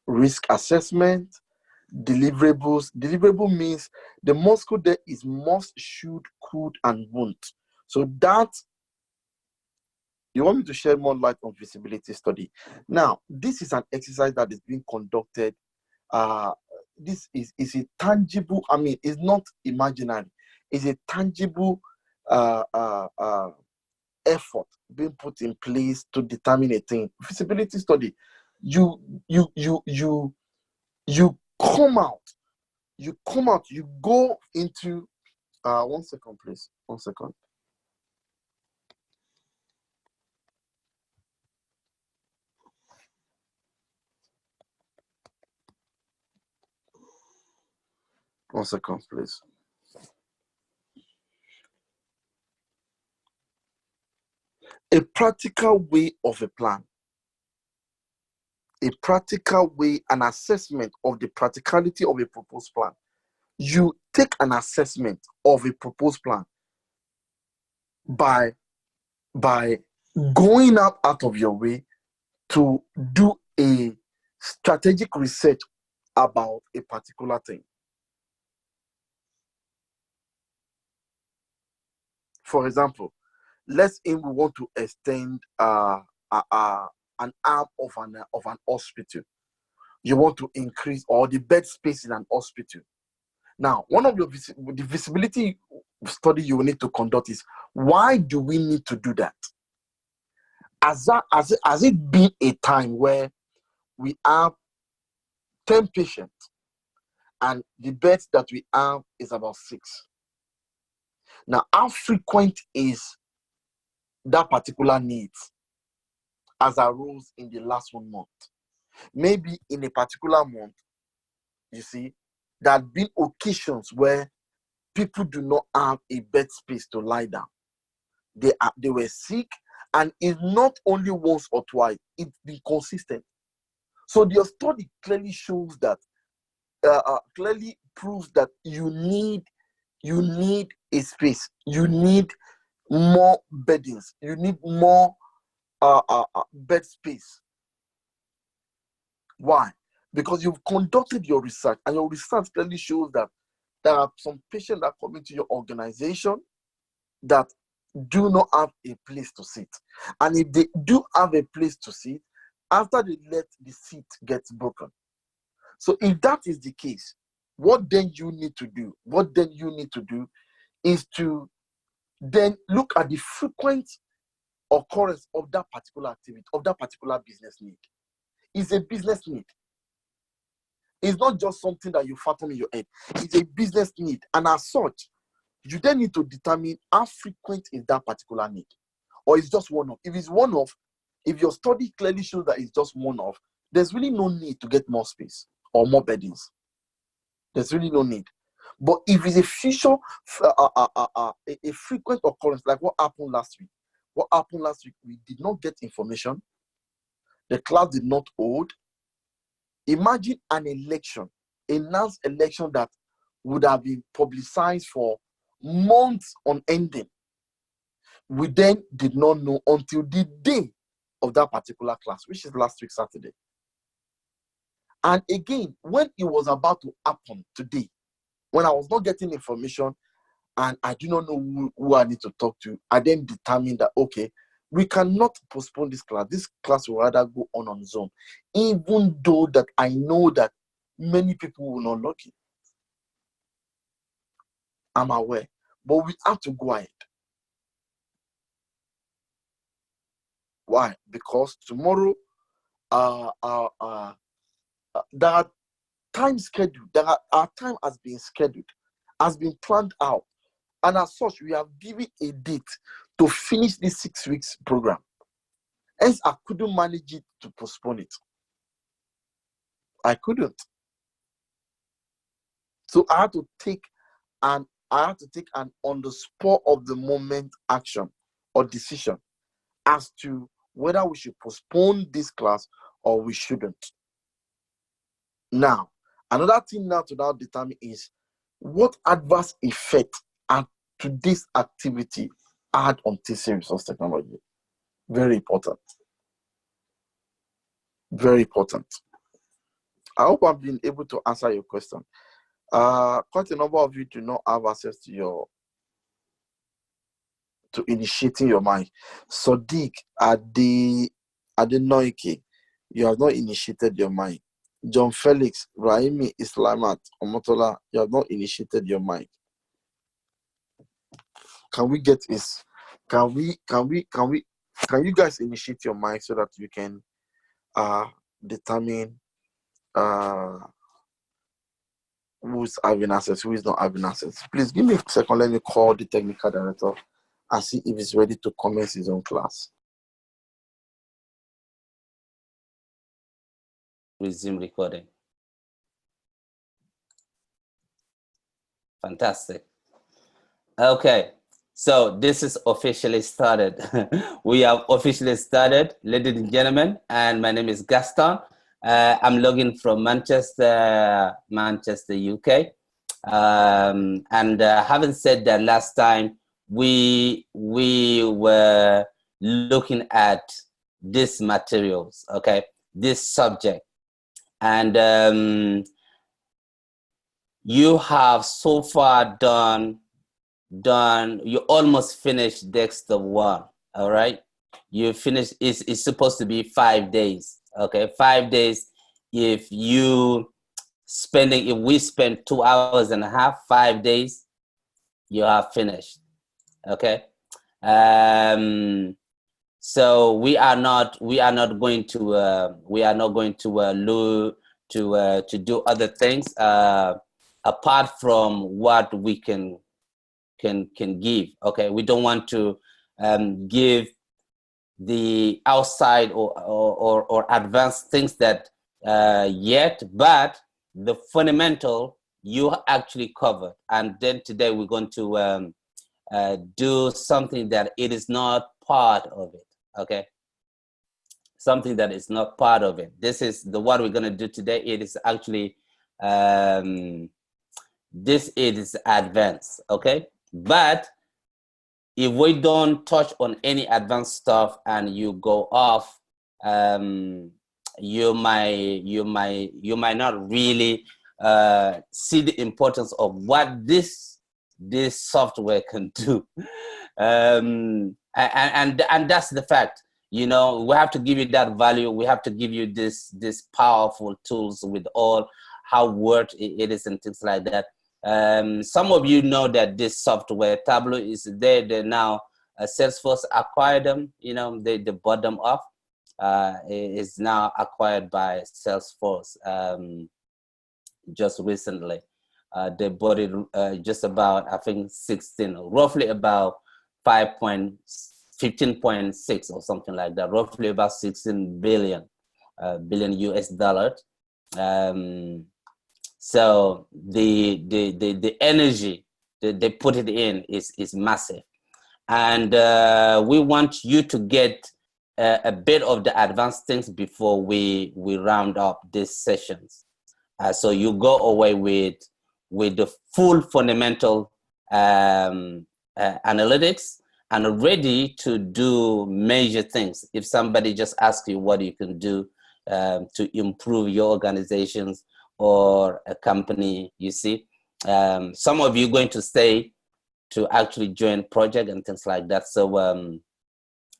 Risk assessment, deliverables. Deliverable means the must code there is must, should, could, and won't. So that you want me to shed more light on feasibility study. Now, this is an exercise that is being conducted. This is a tangible, I mean, it's not imaginary. It's a tangible effort being put in place to determine a thing. Feasibility study, you come out, you go into 1 second, please. 1 second. One second, please. A practical way of a plan. A practical way, an assessment of the practicality of a proposed plan. You take an assessment of a proposed plan by going out of your way to do a strategic research about a particular thing. For example, let's say we want to extend an arm of an hospital. You want to increase or the bed space in an hospital. Now, one of the visibility study you will need to conduct is, why do we need to do that? Has it been a time where we have 10 patients and the beds that we have is about 6? Now, how frequent is that particular need as arose in the last 1 month? Maybe in a particular month, you see, there have been occasions where people do not have a bed space to lie down. They were sick, and it's not only once or twice, it's been consistent. So your study clearly shows that, clearly proves that you need a space, you need more beddings, you need more bed space. Why? Because you've conducted your research, and your research clearly shows that there are some patients that come into your organization that do not have a place to sit. And if they do have a place to sit, after they let the seat get broken. So if that is the case, what then you need to do? What then you need to do is to then look at the frequent occurrence of that particular activity, of that particular business need. It's a business need. It's not just something that you fathom in your head. It's a business need. And as such, you then need to determine how frequent is that particular need. Or it's just one-off. If it's one-off, if your study clearly shows that it's just one-off, there's really no need to get more space or more beddings. There's really no need. But if it's a future, a frequent occurrence, like what happened last week. What happened last week, we did not get information. The class did not hold. Imagine an election, a announced election that would have been publicized for months on ending. We then did not know until the day of that particular class, which is last week, Saturday. And again, when it was about to happen today, when I was not getting information and I do not know who I need to talk to, I then determined that, okay, we cannot postpone this class. This class will rather go on Zoom, even though that I know that many people will not log in. I'm aware, but we have to go ahead. Why? Because tomorrow, there are time scheduled. Our time has been scheduled, has been planned out, and as such, we have given a date to finish this 6 weeks program. Hence, I couldn't manage it to postpone it. I couldn't. So I had to take an I have to take an on the spur of the moment action or decision as to whether we should postpone this class or we shouldn't. Now, another thing now to now determine is what adverse effect are today's activity had on teaching resource technology. Very important. Very important. I hope I've been able to answer your question. Quite a number of you do not have access to initiating your mic. Sadiq Adenoike, you have not initiated your mic. John Felix, Rahimi Islamat, Omotola, you have not initiated your mic. Can you guys initiate your mic so that you can determine who's having access, who is not having access? Please give me a second. Let me call the technical director and see if he's ready to commence his own class. Resume recording. Fantastic. Okay, so this is officially started. We have officially started, ladies and gentlemen, and my name is Gaston. I'm logging from Manchester, UK. Having said that, last time we were looking at these materials, okay, this subject, and you have so far done, you almost finished Dexter 1, all right? You finished, it's supposed to be 5 days, okay? 5 days. If we spend 2 hours and a half, 5 days, you have finished, okay? So we are not going to do other things apart from what we can give, okay? We don't want to give the outside or advanced things that yet, but the fundamental you actually covered. And then today we're going to do something that it is not part of it, okay? Something that is not part of it. This is the what we're going to do today. It is actually this is advanced, okay? But if we don't touch on any advanced stuff and you go off, you might not really see the importance of what this software can do, and that's the fact. You know, we have to give you that value. We have to give you this powerful tools with all how worth it is and things like that. Some of you know that this software Tableau is there. They now Salesforce acquired them. You know, they bought them off. It is now acquired by Salesforce just recently. They bought it just about, I think, roughly about 15.6 or something like that. Roughly about 16 billion US dollars. So the energy that they put it in is massive, and we want you to get a bit of the advanced things before we round up these sessions. So you go away with the full fundamental analytics and ready to do major things. If somebody just asks you what you can do to improve your organizations or a company, you see, some of you going to stay to actually join project and things like that. So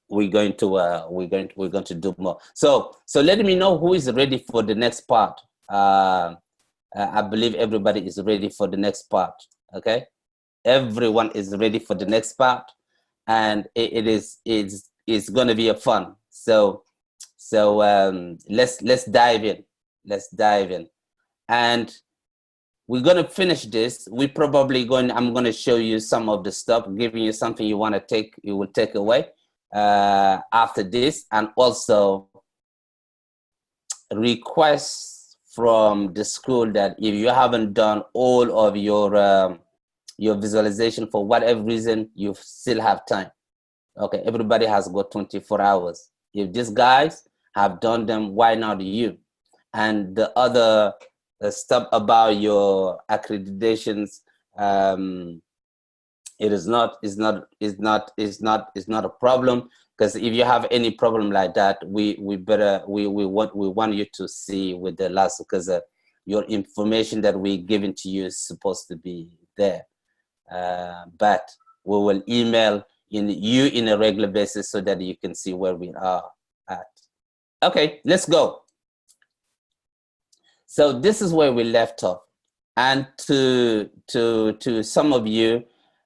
we're going to do more. So let me know who is ready for the next part. I believe everybody is ready for the next part. Okay, everyone is ready for the next part, and it's going to be a fun. So let's dive in. Let's dive in. And we're going to finish this. I'm going to show you some of the stuff, giving you something you will take away after this, and also requests from the school that if you haven't done all of your your visualization, for whatever reason, you still have time. Okay, everybody has got 24 hours. If these guys have done them, why not you? And the other stuff about your accreditations, it is not a problem, because if you have any problem like that, we want you to see with the LASU, because your information that we given to you is supposed to be there, but we will email you in a regular basis so that you can see where we are at. Okay, let's go. So this is where we left off, and to some of you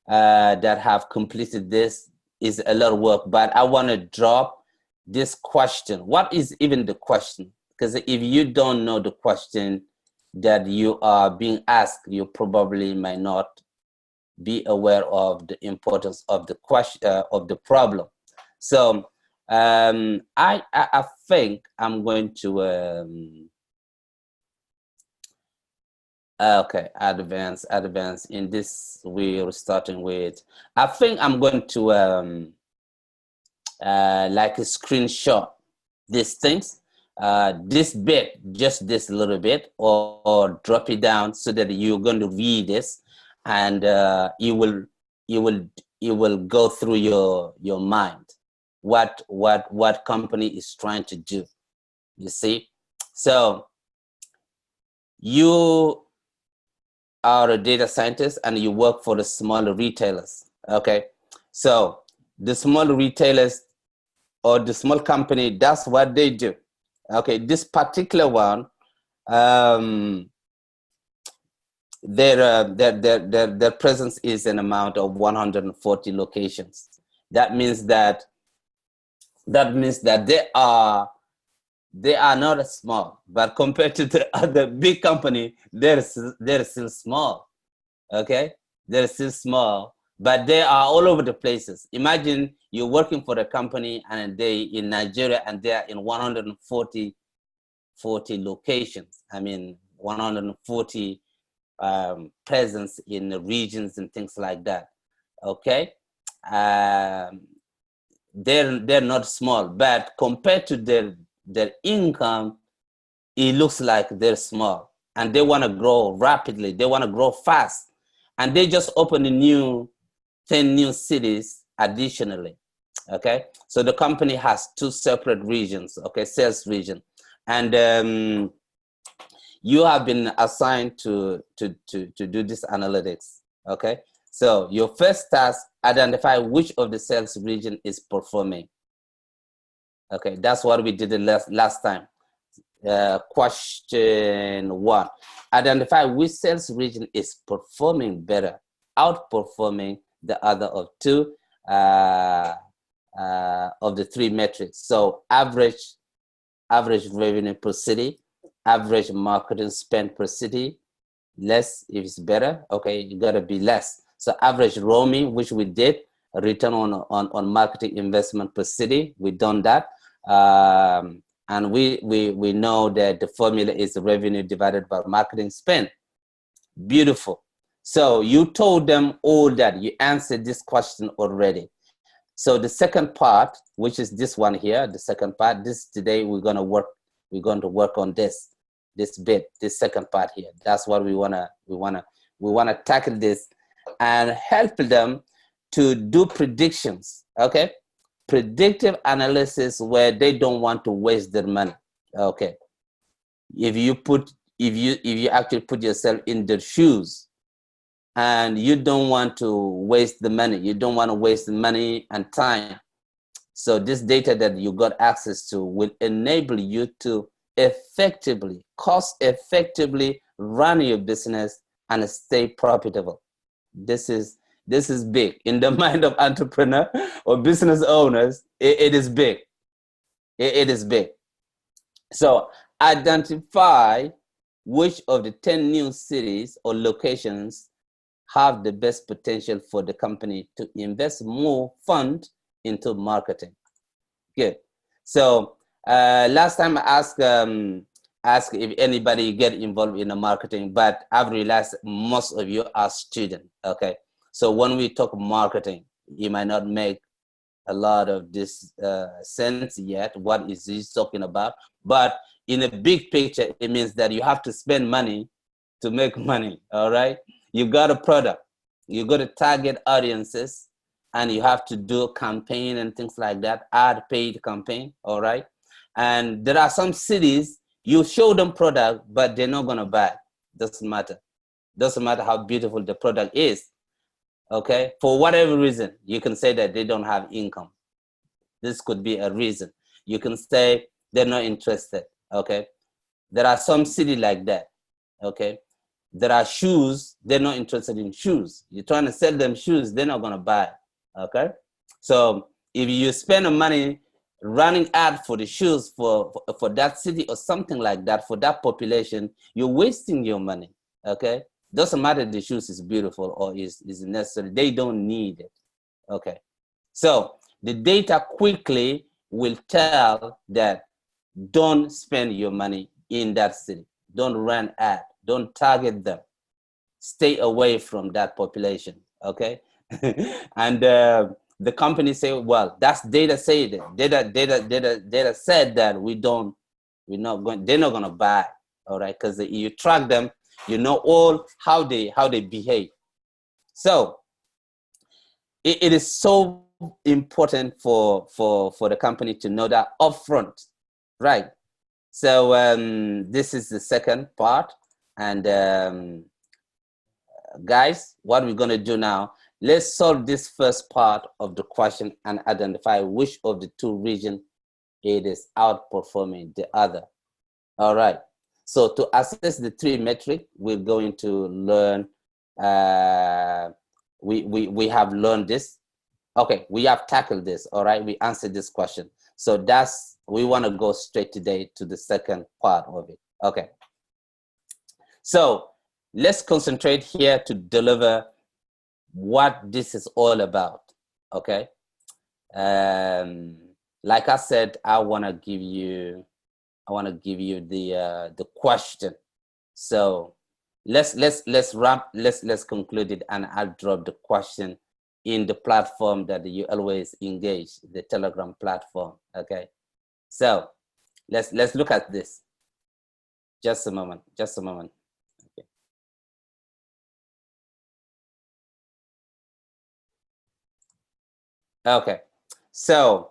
that have completed this is a lot of work, but I want to drop this question. What is even the question? Because if you don't know the question that you are being asked, you probably might not be aware of the importance of the question, of the problem. So I think I'm going to okay, advance. In this, we're starting with, I think I'm going to like a screenshot these things, this bit, just this little bit, or drop it down so that you're going to read this, and you will go through your mind what company is trying to do. You see, so you are a data scientist and you work for the smaller retailers. Okay, so the small retailers or the small company, that's what they do. Okay, this particular one, their presence is an amount of 140 locations. That means that they are not small, but compared to the other big company, they're still small. Okay, they're still small, but they are all over the places. Imagine you're working for a company and they in Nigeria and they are in 140 locations. I mean, 140 presence in the regions and things like that. Okay, they're not small, but compared to their income, it looks like they're small, and they want to grow rapidly. They want to grow fast, and they just opened 10 new cities additionally. Okay, so the company has 2 separate regions. Okay, sales region, and you have been assigned to do this analytics. Okay, so your first task, identify which of the sales region is performing. Okay, that's what we did the last time. Question 1, identify which sales region is performing better, outperforming the other of 2 of the 3 metrics. So average revenue per city, average marketing spend per city, less if it's better. Okay, you gotta be less. So average ROMI, which we did, return on marketing investment per city, we done that. And we know that the formula is revenue divided by marketing spend. Beautiful. So you told them all that. You answered this question already. So the second part, which is this one here, the second part, this today we're going to work on this bit, this second part here. That's what we want to tackle this and help them to do predictions. Okay, predictive analysis where they don't want to waste their money. Okay, if you actually put yourself in their shoes and you don't want to waste the money, you don't want to waste money and time, so this data that you got access to will enable you to effectively, cost effectively run your business and stay profitable. This is big in the mind of entrepreneur or business owners. It is big. It is big. So identify which of the 10 new cities or locations have the best potential for the company to invest more fund into marketing. Good. So last time I asked if anybody get involved in the marketing, but I've realized most of you are students. Okay. So when we talk marketing, you might not make a lot of this sense yet. What is he talking about? But in a big picture, it means that you have to spend money to make money. All right, you got a product, you got to target audiences, and you have to do a campaign and things like that, ad paid campaign. All right, and there are some cities you show them product, but they're not gonna buy. Doesn't matter how beautiful the product is. Okay, for whatever reason, you can say that they don't have income. This could be a reason. You can say they're not interested. Okay, there are some cities like that. Okay, there are shoes, they're not interested in shoes. You're trying to sell them shoes, they're not gonna buy. Okay, so if you spend the money running ad for the shoes for that city or something like that, for that population, you're wasting your money. Okay, doesn't matter if the shoes is beautiful or is necessary, they don't need it. Okay, so the data quickly will tell that don't spend your money in that city, don't run ad, don't target them, stay away from that population. Okay, and the company say, well, that's data said it. Data said that they're not going to buy. All right, because you track them, you know all how they behave. So it is so important for the company to know that upfront, right? So this is the second part, and guys, what we're going to do now, let's solve this first part of the question and identify which of the two regions it is outperforming the other. All right, so to assess the three metrics, we're going to learn, we have learned this. Okay, we have tackled this. All right, we answered this question. So we want to go straight today to the second part of it. Okay, so let's concentrate here to deliver what this is all about. Okay, like I said, I want to give you the question. So let's conclude it, and I'll drop the question in the platform that you always engage, the Telegram platform. Okay, so let's look at this. Just a moment. Okay. Okay, so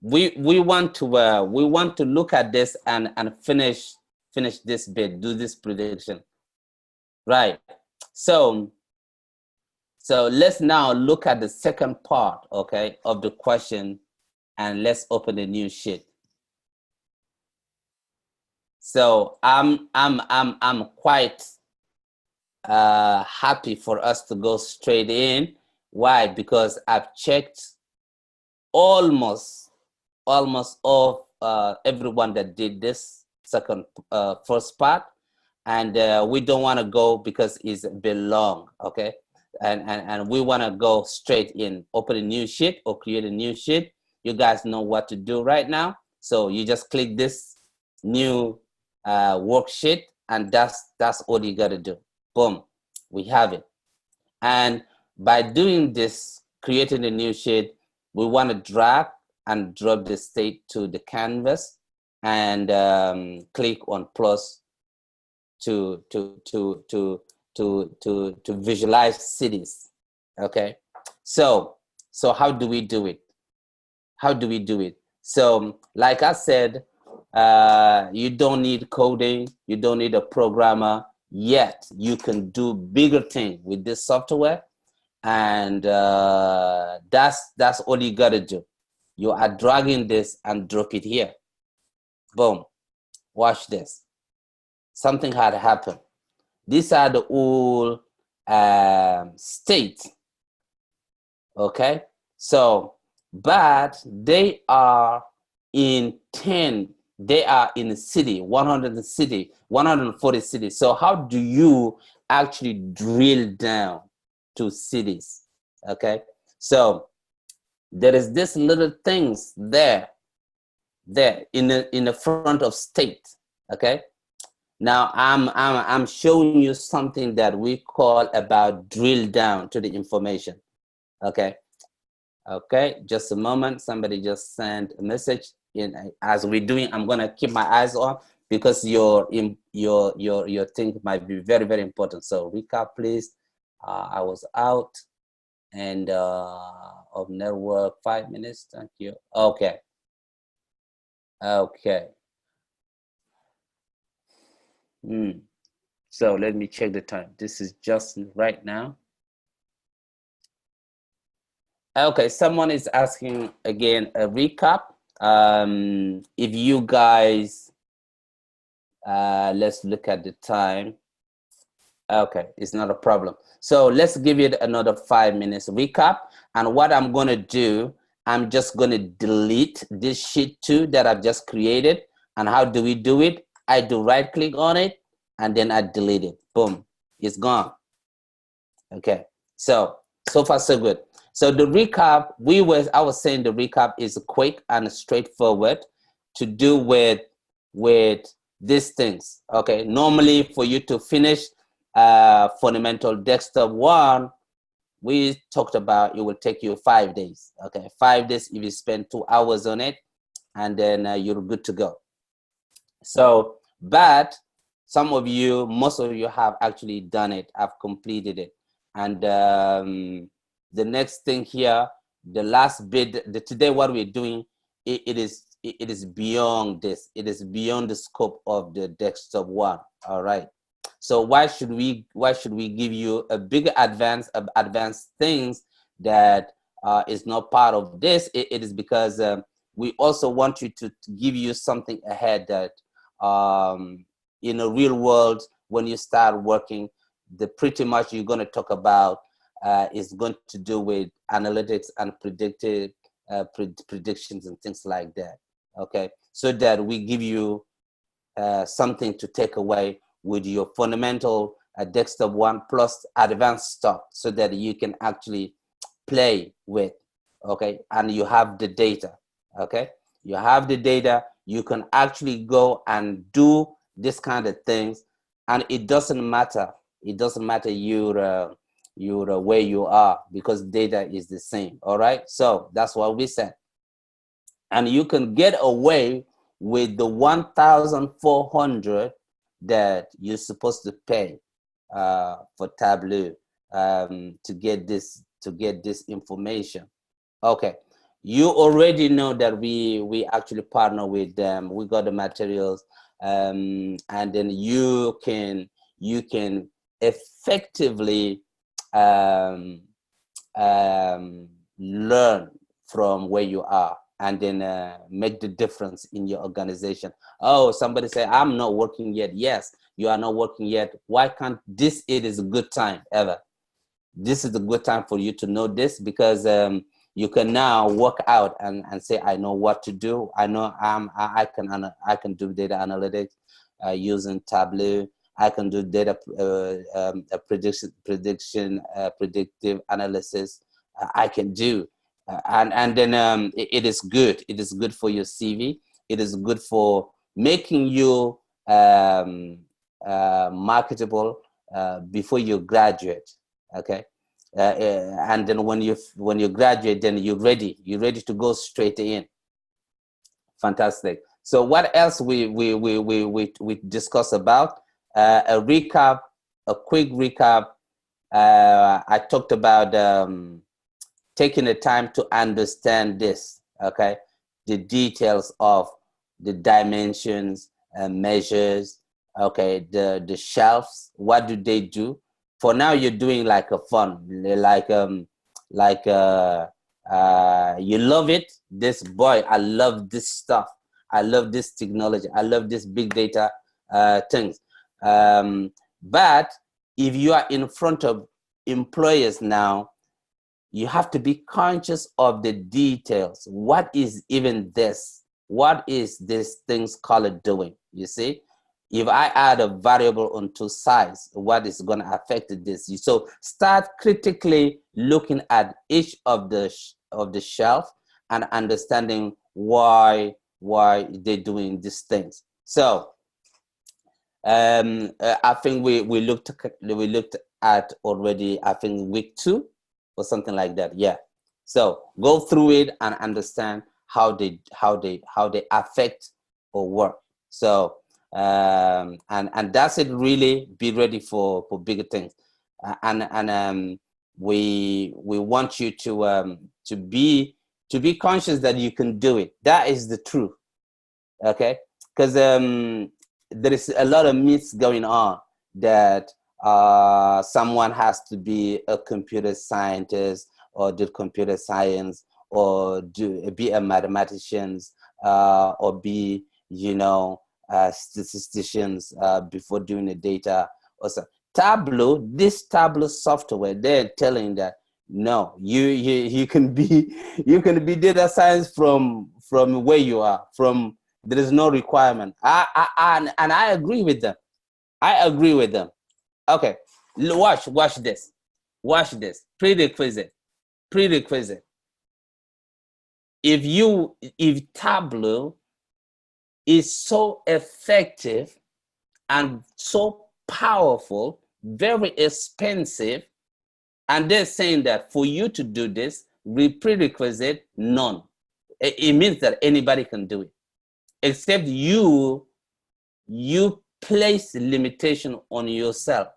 we want to look at this and finish this bit, do this prediction, right? So let's now look at the second part, okay, of the question, and let's open a new sheet. So I'm quite happy for us to go straight in. Why? Because I've checked almost all everyone that did this first part, and we don't want to go because it's a bit long. Okay, and we want to go straight in, open a new sheet or create a new sheet. You guys know what to do right now, so you just click this new worksheet, and that's all you got to do. Boom, we have it. And by doing this, creating a new sheet, we want to drag and drop the state to the canvas, and click on plus to visualize cities. Okay, so how do we do it? So like I said, you don't need coding, you don't need a programmer yet. You can do bigger things with this software, and that's all you gotta do. You are dragging this and drop it here. Boom. Watch this. Something had happened. These are the all states. Okay, so but they are in 10. They are in a city, 140 cities. So how do you actually drill down to cities? Okay, so there is this little things there in the front of state. Okay, Now I'm showing you something that we call about drill down to the information. Okay. Okay, just a moment. Somebody just sent a message. As we're doing, I'm gonna keep my eyes on because your thing might be very, very important. So recap, please. I was out and of network 5 minutes. Thank you. Okay. Okay. So let me check the time. This is just right now. Okay, someone is asking again a recap. If you guys, let's look at the time. Okay, it's not a problem. So let's give it another 5 minutes recap. And what I'm going to do, I'm just going to delete this sheet 2 that I've just created. And how do we do it? I do right click on it and then I delete it. Boom, it's gone. Okay, so far so good. So the recap, I was saying the recap is quick and straightforward to do with these things. Okay, normally for you to finish fundamental desktop 1, we talked about it will take you 5 days. Okay, 5 days if you spend 2 hours on it, and then you're good to go. So, but some of you, most of you have actually done it, have completed it. And the next thing here, the last bit, today what we're doing, it is beyond this. It is beyond the scope of the desktop 1. All right. So why should we give you a big advanced things that is not part of this? It is because we also want you to give you something ahead that in a real world, when you start working, the pretty much you're going to talk about is going to do with analytics and predictive predictions and things like that. Okay, so that we give you something to take away with your fundamental desktop 1 plus advanced stuff, so that you can actually play with. Okay, and you have the data. Okay, you have the data. You can actually go and do this kind of things, and it doesn't matter. It doesn't matter your where you are, because data is the same. All right, so that's what we said. And you can get away with the 1,400 that you're supposed to pay for Tableau to get this information. Okay, you already know that we actually partner with them. We got the materials, and then you can effectively learn from where you are, and then make the difference in your organization. Oh, somebody say, I'm not working yet. Yes, you are not working yet. Why can't this? It is a good time ever. This is a good time for you to know this, because you can now work out and say, I know what to do. I know I can do data analytics using Tableau. I can do data predictive analysis. I can do, and then it is good. It is good for your CV. It is good for making you marketable before you graduate. Okay, and then when you graduate, then you're ready to go straight in. Fantastic. So what else we discuss about? A recap, a quick recap. I talked about taking the time to understand this. Okay, the details of the dimensions and measures. Okay, the shelves. What do they do? For now, you're doing like a fun, you love it. This boy, I love this stuff. I love this technology. I love this big data things. But if you are in front of employers now, you have to be conscious of the details. What is even this? What is this thing's color doing? You see, if I add a variable onto size, what is going to affect this? So start critically looking at each of the shelf and understanding why they're doing these things. So I think we looked at already. I think week 2 or something like that. Yeah. So go through it and understand how they affect or work. So and that's it. Really be ready for bigger things. And we want you to be conscious that you can do it. That is the truth. Okay, because there is a lot of myths going on that someone has to be a computer scientist or do computer science or be a mathematician or be statisticians before doing the data or so. This Tableau software, they're telling that no, you can be data science from where you are from. There is no requirement. And I agree with them. Okay, watch this. Watch this. Prerequisite. If Tableau is so effective and so powerful, very expensive, and they're saying that for you to do this, prerequisite, none. It means that anybody can do it, except you place limitation on yourself.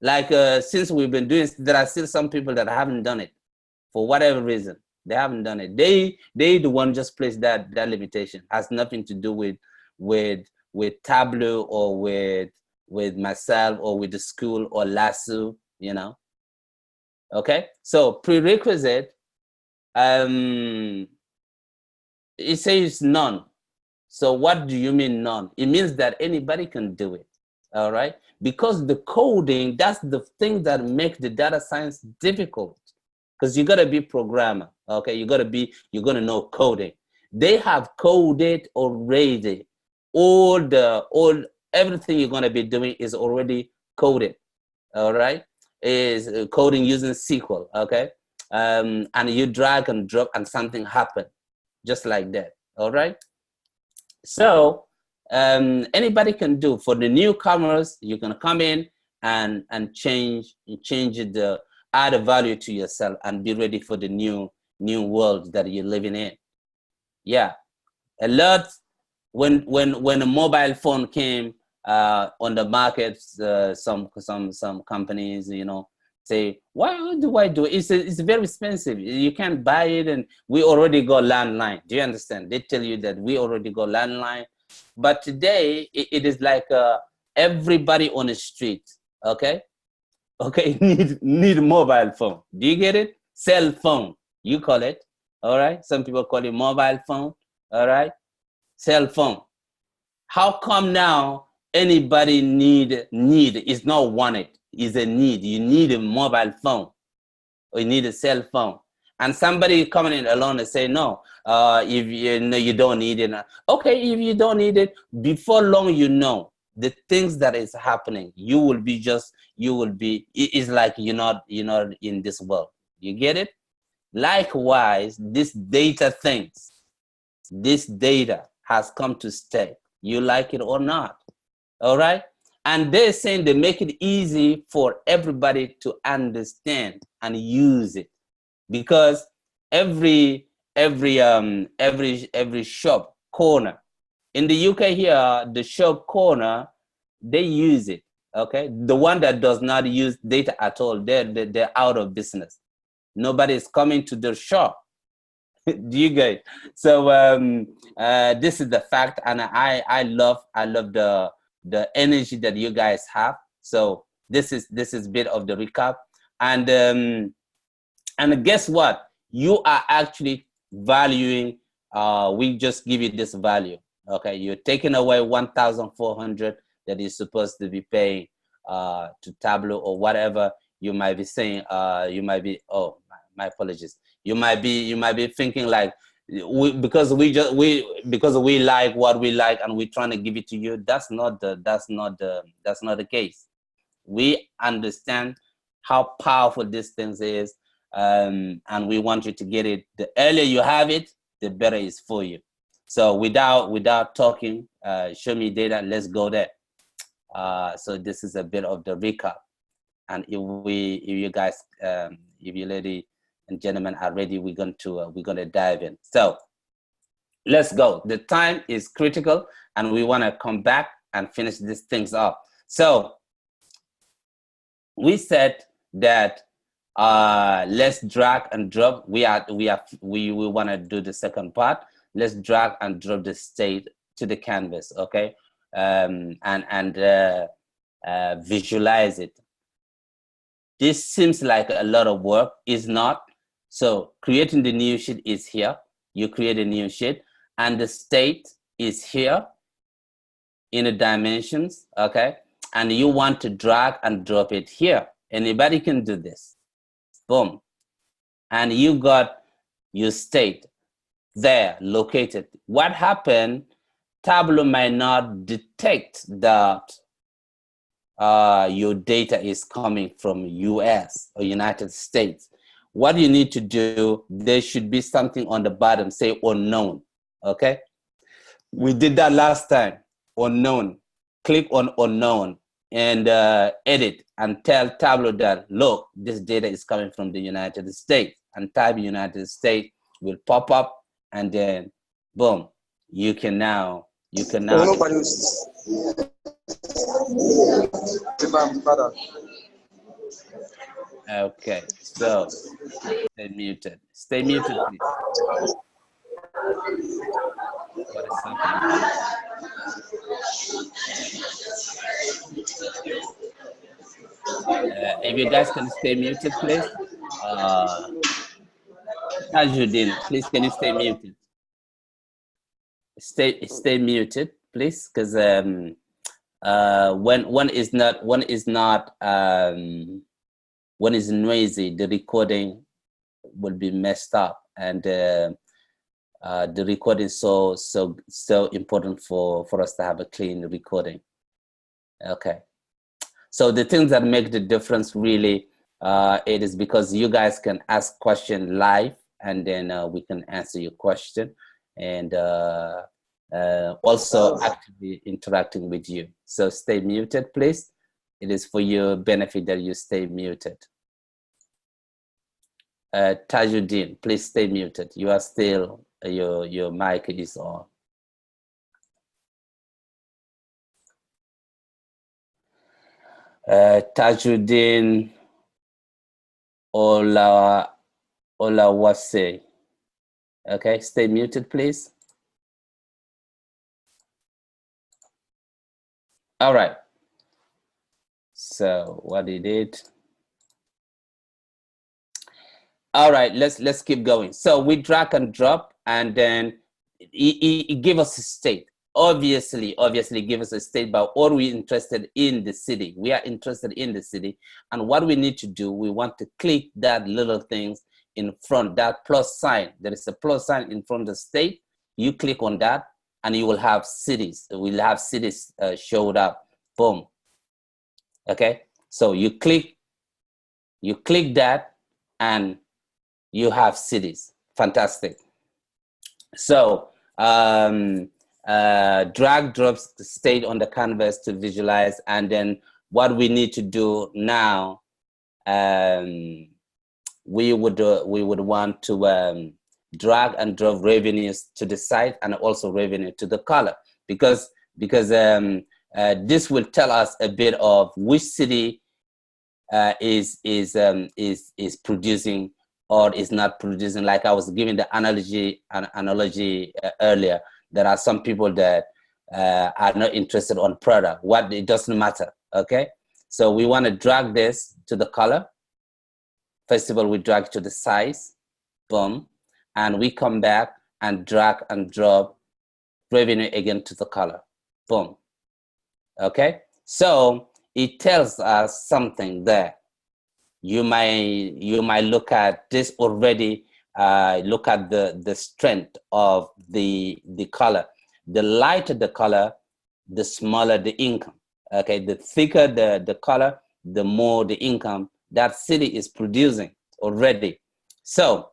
Like since we've been doing, there are still some people that haven't done it for whatever reason. They haven't done it. They the one just place that limitation. Has nothing to do with Tableau or with myself or with the school or LASU. Okay, so prerequisite, it says none. So what do you mean none? It means that anybody can do it. All right, because the coding, that's the thing that makes the data science difficult, because you got to be programmer. Okay, you're going to know coding. They have coded already. Everything you're going to be doing is already coded. All right, is coding using SQL. Okay, and you drag and drop and something happen just like that. All right, so anybody can do. For the newcomers, you can come in and change the add a value to yourself and be ready for the new world that you're living in. Yeah, a lot. When a mobile phone came on the market, some companies, say, why do I do it? It's very expensive. You can't buy it, and we already got landline. Do you understand? They tell you that we already got landline, but today it is like everybody on the street. Okay, need a mobile phone. Do you get it? Cell phone, you call it. All right. Some people call it mobile phone. All right. Cell phone. How come now anybody need is not wanted, is a need. You need a mobile phone or you need a cell phone. And somebody coming in alone and say, no, if you don't need it. Okay, if you don't need it, before long, the things that is happening, it's like you're not in this world. You get it? Likewise, this data has come to stay. You like it or not. All right? And they're saying they make it easy for everybody to understand and use it, because every shop corner in the UK here, the shop corner, they use it. Okay, the one that does not use data at all, they're out of business. Nobody is coming to the shop. Do you guys? So this is the fact, and I love the energy that you guys have. So this is a bit of the recap, and guess what? You are actually valuing. We just give you this value. Okay, you're taking away 1,400 that is supposed to be paying to Tableau or whatever you might be saying. You might be. Oh, my apologies. You might be thinking like, because we like what we like and we're trying to give it to you. That's not the case. We understand how powerful this thing is, and we want you to get it. The earlier you have it, the better it's for you. So without talking, show me data. Let's go there. So this is a bit of the recap. And if you guys, if you ladies and gentlemen are ready, we're going to dive in. So let's go. The time is critical, and we want to come back and finish these things up. So we said that let's drag and drop. We want to do the second part. Let's drag and drop the state to the canvas, okay, and visualize it. This seems like a lot of work. It's not. So creating the new sheet is here. You create a new sheet, and the state is here in the dimensions, okay? And you want to drag and drop it here. Anybody can do this. Boom. And you got your state there located. What happened? Tableau might not detect that your data is coming from US or United States. What you need to do, there should be something on the bottom, say unknown, okay? We did that last time, unknown. Click on unknown and edit and tell Tableau that, look, this data is coming from the United States, and type United States will pop up, and then boom, you can now. Okay, so stay muted. Stay muted, please. What is happening? If you guys can stay muted, please. Tajuddin, please, can you stay muted? Stay muted, please, because when one is noisy, the recording will be messed up, and the recording is so important for us to have a clean recording. Okay, so the things that make the difference really, it is because you guys can ask question live, and then we can answer your question, and also actively interacting with you. So stay muted, please. It is for your benefit that you stay muted. Tajuddin, please stay muted. You are still, your mic is on. Tajuddin Olawase. Okay, stay muted, please. All right. So what he did. All right, let's keep going. So we drag and drop, and then it give us a state. Obviously give us a state, but are we interested in the city? We are interested in the city, and what we need to do, we want to click that little things in front, that plus sign. There is a plus sign in front of the state. You click on that, and you will have cities. We'll have cities showed up. Boom. Okay, so you click that, and you have cities. Fantastic. So drag drops the state on the canvas to visualize, and then what we need to do now, we would want to drag and drop revenues to the site, and also revenue to the color, because this will tell us a bit of which city is producing or is not producing. Like I was giving the analogy earlier, there are some people that are not interested on product. What, it doesn't matter. Okay, so we want to drag this to the color. First of all, we drag to the size, boom, and we come back and drag and drop revenue again to the color, boom. Okay, so it tells us something there. You might look at this already. Look at the strength of the color. The lighter the color, the smaller the income. Okay, the thicker the color, the more the income that city is producing already. So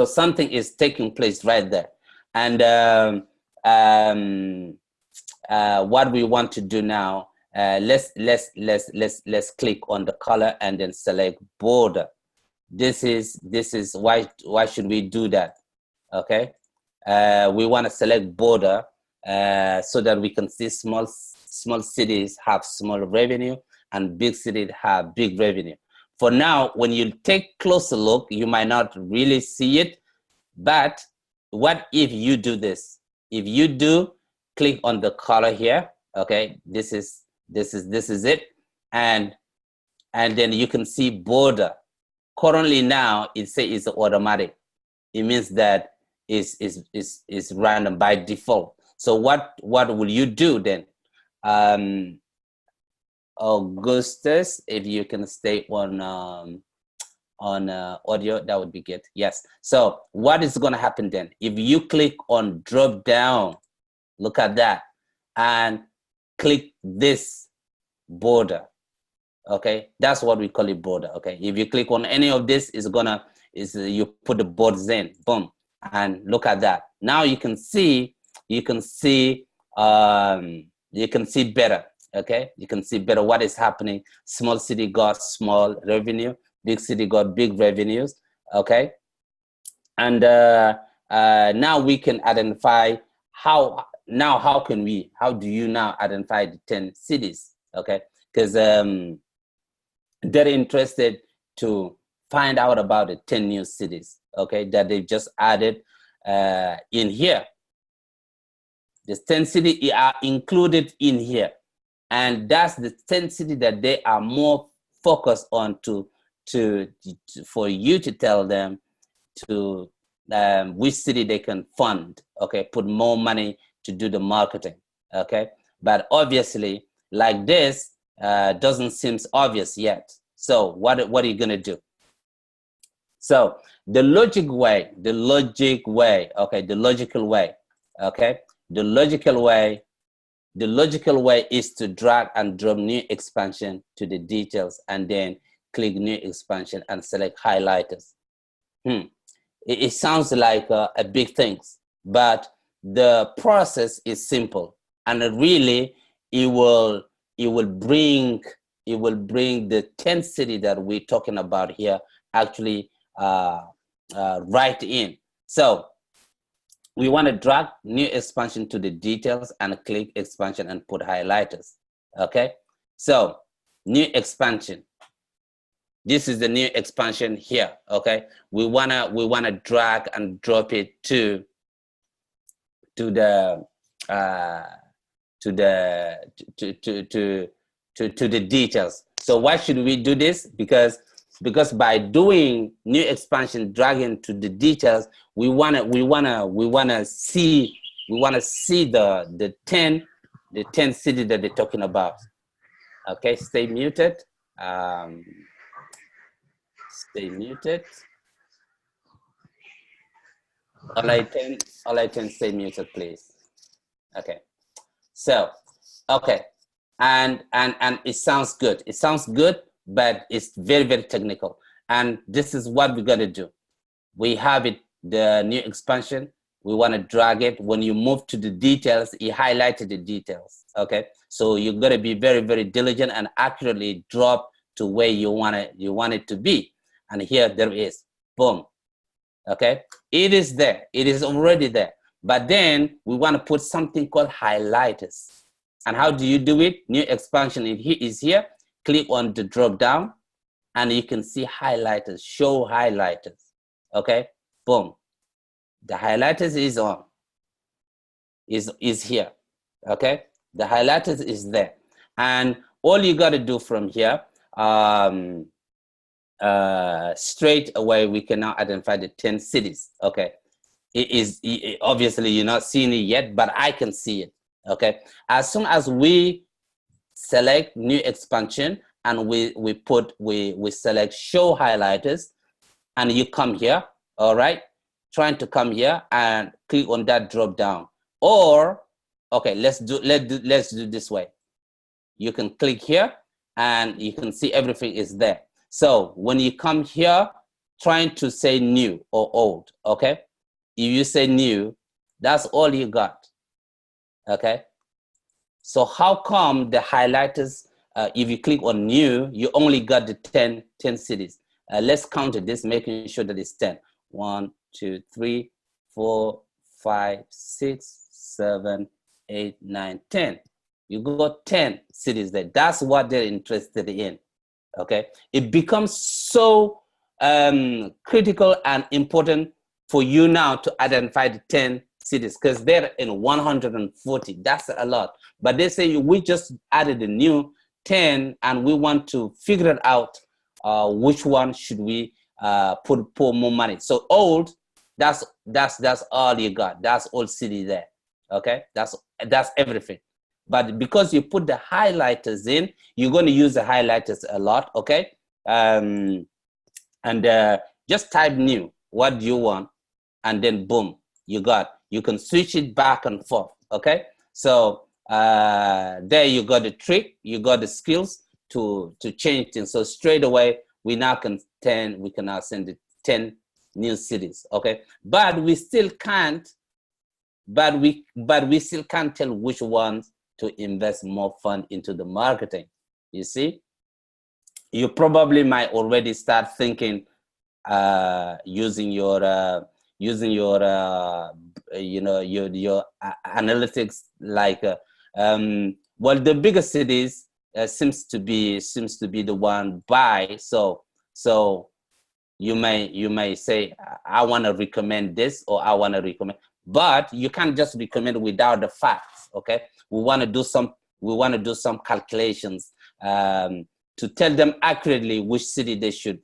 something is taking place right there. And what we want to do now, let's click on the color and then select border. This is why should we do that? Okay, we want to select border so that we can see small cities have small revenue and big cities have big revenue. For now, when you take closer look, you might not really see it, but what if you do this? If you do, click on the color here. Okay, this is it, and then you can see border. Currently now it says it's automatic. It means that is random by default. So what will you do then? Augustus, if you can stay on audio, that would be good. Yes. So what is going to happen then? If you click on drop down, look at that, and click this border. Okay, that's what we call it, border. Okay, if you click on any of this, you put the borders in, boom, and look at that. Now you can see better. Okay, you can see better what is happening. Small city got small revenue, big city got big revenues. Okay, and now we can identify how do you now identify the 10 cities? Okay, because they're interested to find out about the 10 new cities, okay, that they've just added in here. The 10 cities are included in here, and that's the 10 cities that they are more focused on for you to tell them to which city they can fund, okay, put more money to do the marketing, okay. But obviously, like this, doesn't seem obvious yet. So what are you gonna do? So the logical way, okay, the logical way is to drag and drop new expansion to the details and then click new expansion and select highlighters. It sounds like a big thing, but the process is simple, and really it will bring the 10 city that we're talking about here actually right in. So we want to drag new expansion to the details and click expansion and put highlighters. Okay, so new expansion. This is the new expansion here. Okay, we wanna drag and drop it to the details. So why should we do this? Because by doing new expansion, dragging to the details, we wanna see the 10 city that they're talking about. Okay, stay muted. Stay muted. All I can stay muted, please. Okay. So, okay, and it sounds good. It sounds good, but it's very, very technical. And this is what we're gonna do. We have it, the new expansion. We want to drag it. When you move to the details, it highlighted the details. Okay, so you're gonna be very, very diligent and accurately drop to where you want it to be. And here there is, boom. Okay, it is there. It is already there. But then we want to put something called highlighters. And how do you do it? New expansion is here. Click on the drop down and you can see highlighters, show highlighters. Okay, boom. The highlighters is on, is here. Okay, the highlighters is there. And all you got to do from here, straight away, we can now identify the 10 cities. Okay, obviously you're not seeing it yet, but I can see it. Okay, as soon as we select new expansion and we select show highlighters, and you come here, all right, trying to come here and click on that drop down. Or okay, let's do this way. You can click here and you can see everything is there. So when you come here, trying to say new or old, okay? If you say new, that's all you got, okay? So how come the highlighters, if you click on new, you only got the 10 cities? Let's count it, this making sure that it's 10. 1, 2, 3, 4, 5, 6, 7, 8, 9, 10. You got 10 cities there. That's what they're interested in. Okay, it becomes so critical and important for you now to identify the 10 cities because they're in 140. That's a lot. But they say we just added a new 10 and we want to figure it out which one should we pour more money. So old, that's all you got. That's old city there. Okay, that's everything. But because you put the highlighters in, you're going to use the highlighters a lot, okay? And just type new, what do you want? And then boom, you can switch it back and forth, okay? So there you got the trick, you got the skills to change things. So straight away, we can now send it 10 new cities, okay? But we still can't, we still can't tell which ones to invest more fund into the marketing. You see, you probably might already start thinking using your analytics, like well, the biggest cities seems to be the one buy. So you may say, I want to recommend this, or I want to recommend, but you can't just recommend without the facts. Okay, we want to do some calculations to tell them accurately which city they should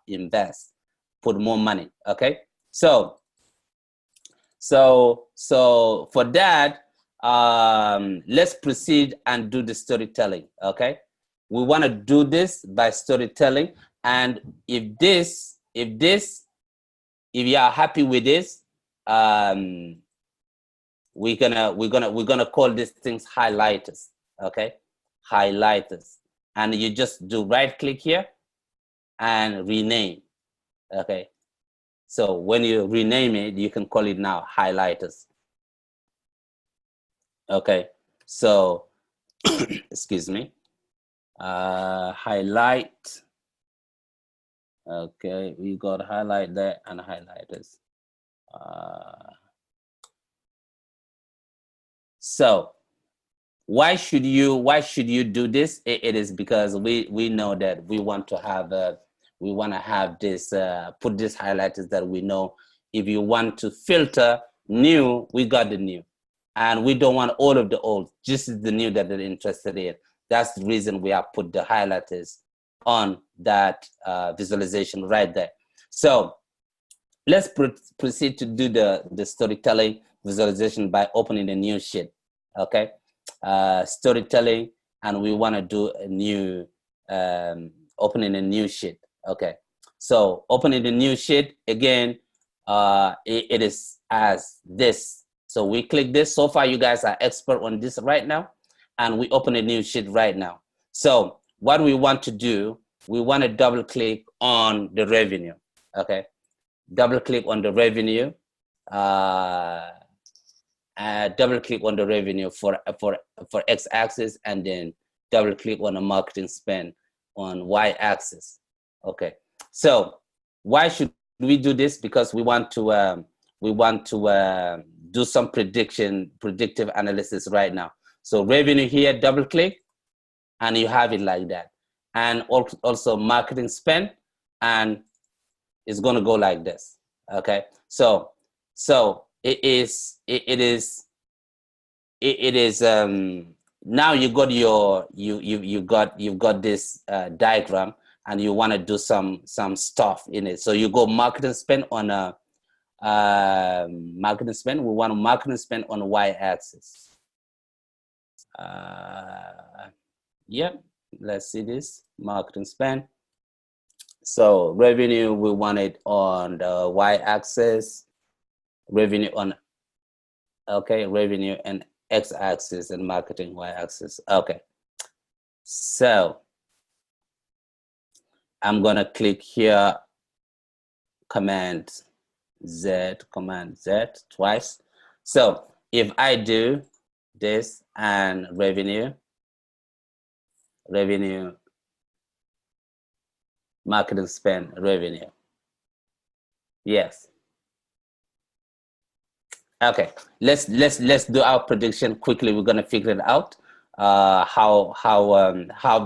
invest, put more money. Okay, so for that, let's proceed and do the storytelling. Okay, we want to do this by storytelling, and if you are happy with this, we're gonna call these things highlighters. Okay, highlighters, and you just do right click here and rename. Okay, so when you rename it, you can call it now highlighters. Okay, so excuse me, highlight. Okay, we got highlight there and highlighters. So why should you do this? It is because we know that we want to have this put these highlighters that we know. If you want to filter new, we got the new, and we don't want all of the old. Just the new that they're interested in. That's the reason we have put the highlighters on that visualization right there. So let's proceed to do the storytelling visualization by opening a new sheet. Okay, storytelling, and we want to do a new opening a new sheet. Okay, so opening the new sheet again, it is as this. So we click this. So far, you guys are expert on this right now, and we open a new sheet right now. So what we want to do, we want to double click on the revenue. Okay, double click on the revenue. Double click on the revenue for x-axis, and then double click on the marketing spend on y-axis. Okay, so why should we do this? Because we want to do some predictive analysis right now. So revenue here, double click, and you have it like that. And also marketing spend, and it's going to go like this. Okay, so it is now you got you've got this diagram, and you want to do some stuff in it. So you go marketing spend on a marketing spend. We want marketing spend on y-axis. Yep, let's see this marketing spend. So revenue, we want it on the y-axis. Revenue on, okay, revenue and x-axis, and marketing y-axis. Okay, so I'm gonna click here, Command Z twice. So if I do this, and revenue, marketing spend, revenue. Yes. Okay, let's do our prediction quickly. We're gonna figure it out. How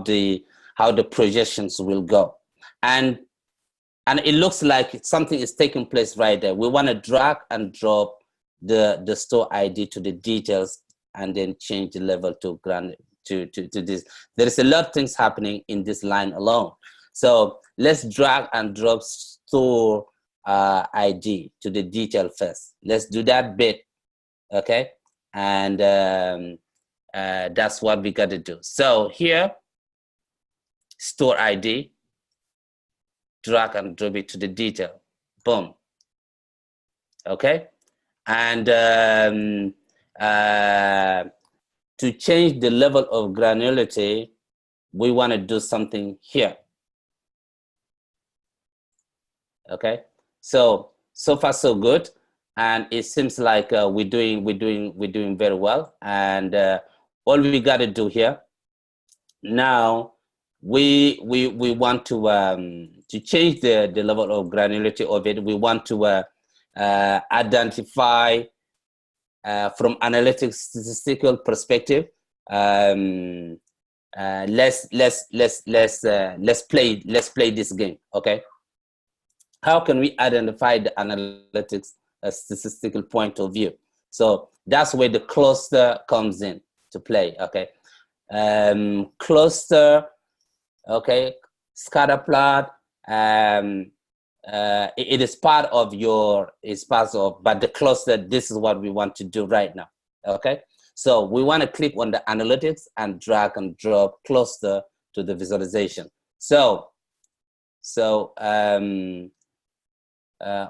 the projections will go, and it looks like something is taking place right there. We want to drag and drop the store ID to the details, and then change the level to this. There is a lot of things happening in this line alone. So let's drag and drop store ID to the detail first. Let's do that bit, okay? And that's what we got to do. So here, store ID, drag and drop it to the detail. Boom. Okay, and to change the level of granularity, we want to do something here. Okay, so far so good, and it seems like we're doing very well. And all we got to do here now, we want to change the level of granularity of it. We want to identify from analytics statistical perspective. Let's play this game. Okay, how can we identify the analytics statistical point of view? So that's where the cluster comes in to play. Okay, cluster. Okay, scatter plot. It is part of but the cluster, this is what we want to do right now. Okay, so we want to click on the analytics and drag and drop cluster to the visualization. So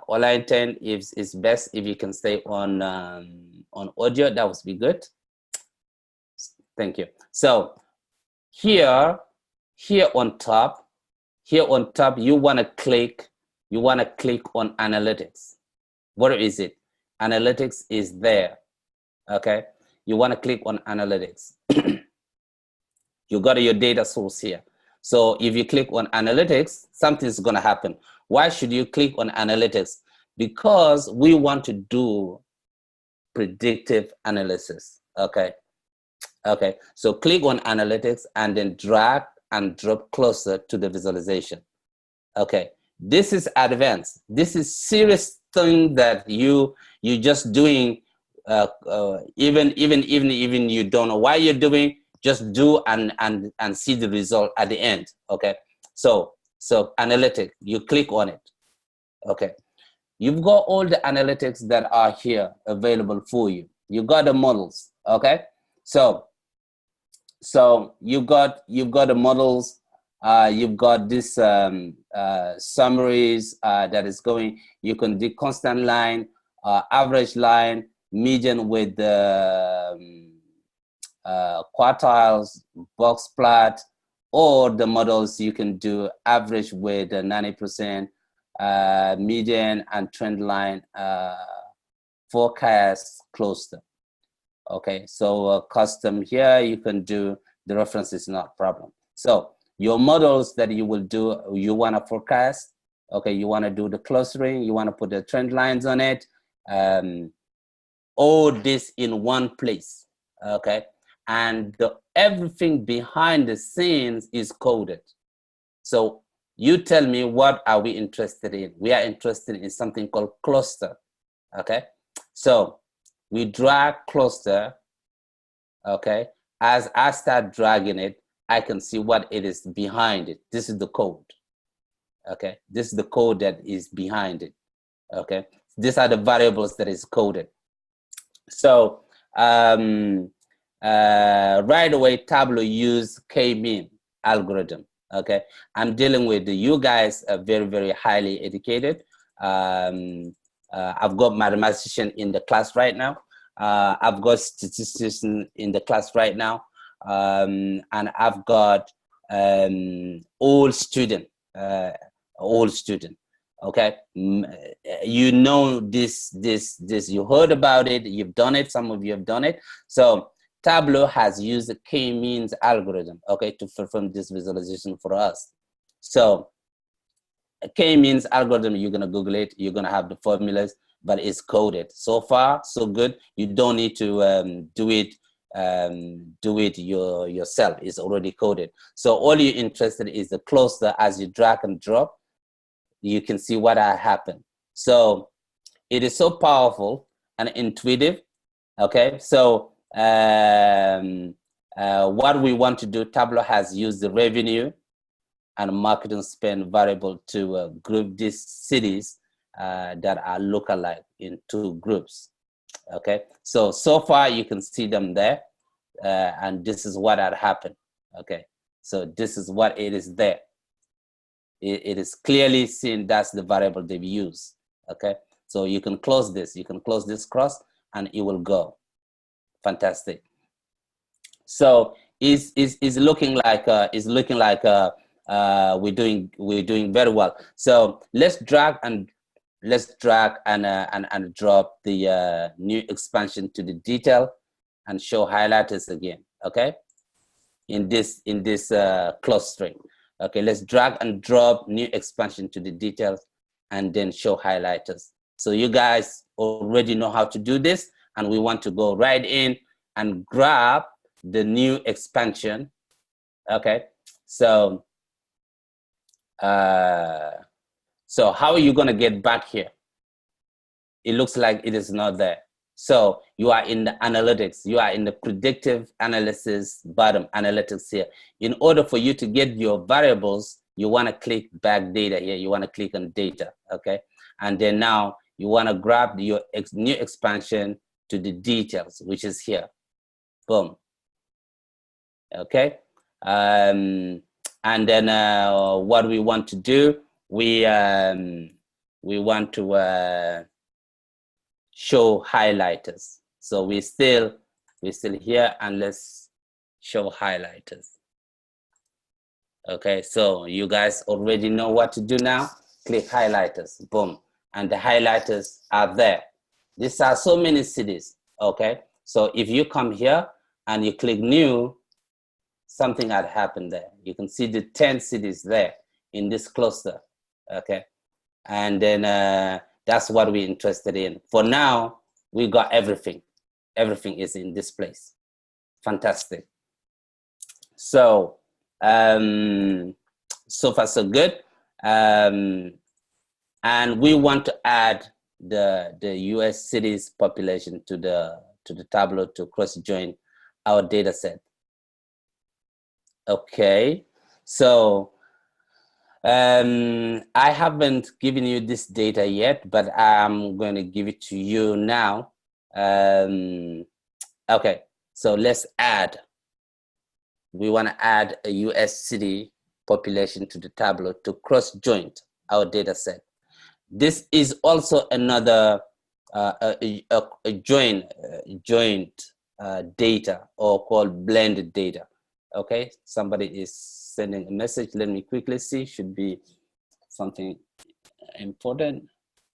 all I intend is best if you can stay on audio. That would be good. Thank you. So here on top, you want to click on analytics. Where is it? Analytics is there. Okay, you want to click on analytics. You got your data source here. So if you click on analytics, something's going to happen. Why should you click on analytics? Because we want to do predictive analysis. Okay, so click on analytics and then drag and drop closer to the visualization. Okay, this is advanced. This is serious thing that you just doing. Even you don't know why you're doing. Just do and see the result at the end. Okay, so analytic, you click on it. Okay, you've got all the analytics that are here available for you. You got the models. Okay, so you've got the models. You've got this summaries that is going. You can do constant line, average line, median with the quartiles, box plot, or the models you can do average with 90%, median and trend line, forecast cluster. Okay, so custom here you can do the reference is not a problem. So your models that you will do, you want to forecast. Okay, you want to do the clustering, you want to put the trend lines on it. All this in one place. Okay, and everything behind the scenes is coded. So you tell me, what are we interested in? We are interested in something called cluster. Okay, so we drag cluster. Okay, as I start dragging it, I can see what it is behind it. This is the code. Okay, this is the code that is behind it. Okay, these are the variables that is coded. So right away, Tableau use K-mean algorithm. Okay, I'm dealing with you guys are very, very highly educated. I've got mathematician in the class right now. I've got statistician in the class right now, and I've got all student. Okay, you know this. You heard about it. You've done it. Some of you have done it. So Tableau has used the k-means algorithm, okay, to perform this visualization for us. So k-means algorithm, you're gonna Google it, you're gonna have the formulas, but it's coded. So far, so good. You don't need to do it yourself. It's already coded. So all you're interested is the cluster. As you drag and drop, you can see what happened. So it is so powerful and intuitive. Okay, so what we want to do, Tableau has used the revenue and marketing spend variable to group these cities that are localized into groups. Okay, so far you can see them there, and this is what had happened. Okay, so this is what it is there. It is clearly seen that's the variable they've used. Okay, so you can close this. You can close this cross, and it will go. Fantastic. So is looking like we're doing very well. So let's drag and drop the new expansion to the detail and show highlighters again. Okay, in this clustering. Okay, let's drag and drop new expansion to the details and then show highlighters. So you guys already know how to do this, and we want to go right in and grab the new expansion. Okay, so so how are you going to get back here? It looks like it is not there. So you are in the analytics. You are in the predictive analysis bottom, analytics here. In order for you to get your variables, you want to click back data here. You want to click on data, okay? And then now you want to grab your new expansion to the details, which is here. Boom. Okay. And then what we want to do, we want to show highlighters. So we're still here, and let's show highlighters. Okay, so you guys already know what to do now. Click highlighters, boom, and the highlighters are there. These are so many cities. Okay, so if you come here and you click new, something had happened there. You can see the 10 cities there in this cluster. Okay, and then that's what we're interested in. For now, we got everything. Everything is in this place. Fantastic. So, so far so good. And we want to add the US cities population to the Tableau to cross-join our data set. Okay, so I haven't given you this data yet, but I'm going to give it to you now. Okay, so let's add. We want to add a US city population to the Tableau to cross-join our data set. This is also another joint data, or called blended data. Okay, somebody is sending a message. Let me quickly see. Should be something important.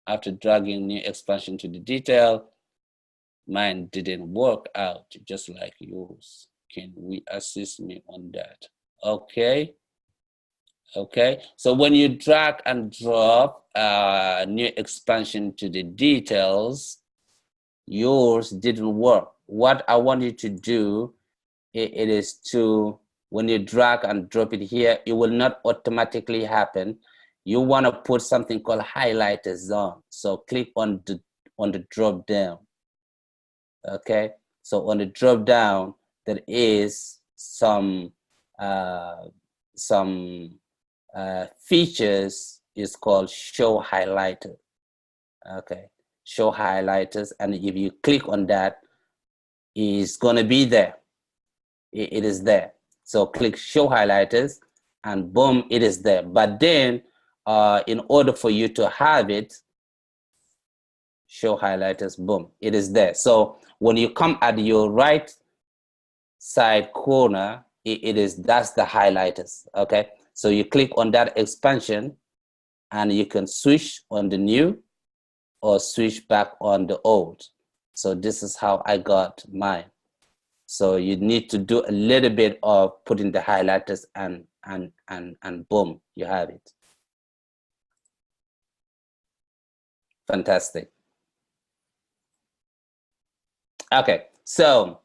After dragging new expansion to the detail, mine didn't work out just like yours. Can we assist me on that? Okay. Okay, so when you drag and drop new expansion to the details, yours didn't work. What I want you to do, it is to, when you drag and drop it here, it will not automatically happen. You want to put something called highlighters on. So click on the drop down. Okay, so on the drop down, there is some features is called show highlighter. Okay, show highlighters, and if you click on that, it's going to be there. It is there. So click show highlighters, and boom, it is there. But then in order for you to have it, show highlighters, boom, it is there. So when you come at your right side corner, that's the highlighters. Okay, so you click on that expansion, and you can switch on the new or switch back on the old. So this is how I got mine. So you need to do a little bit of putting the highlighters and boom, you have it. Fantastic. Okay, so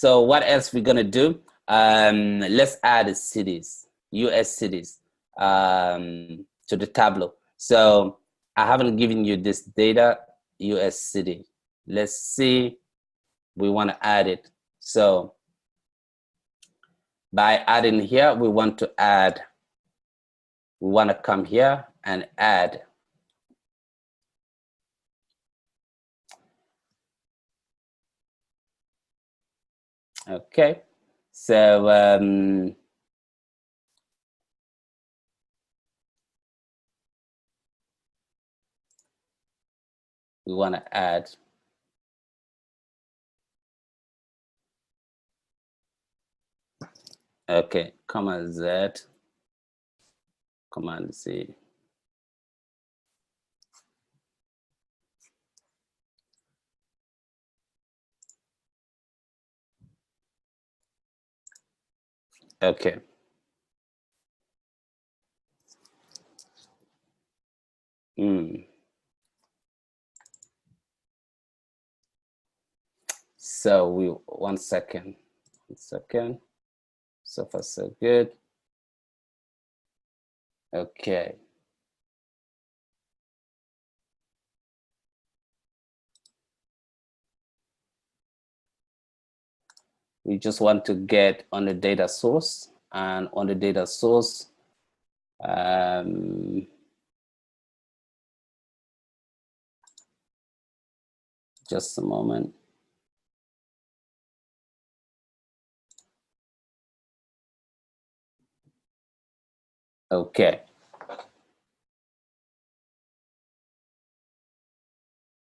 what else we're gonna do? Let's add cities, US cities, to the Tableau. So I haven't given you this data, US city. Let's see, we want to add it. So by adding here, we want to come here and add. Okay, so we want to add. Okay, Command Z, Command C. Okay. So we, 1 second, 1 second. So far so good. Okay. We just want to get on the data source, and on the data source, just a moment. Okay.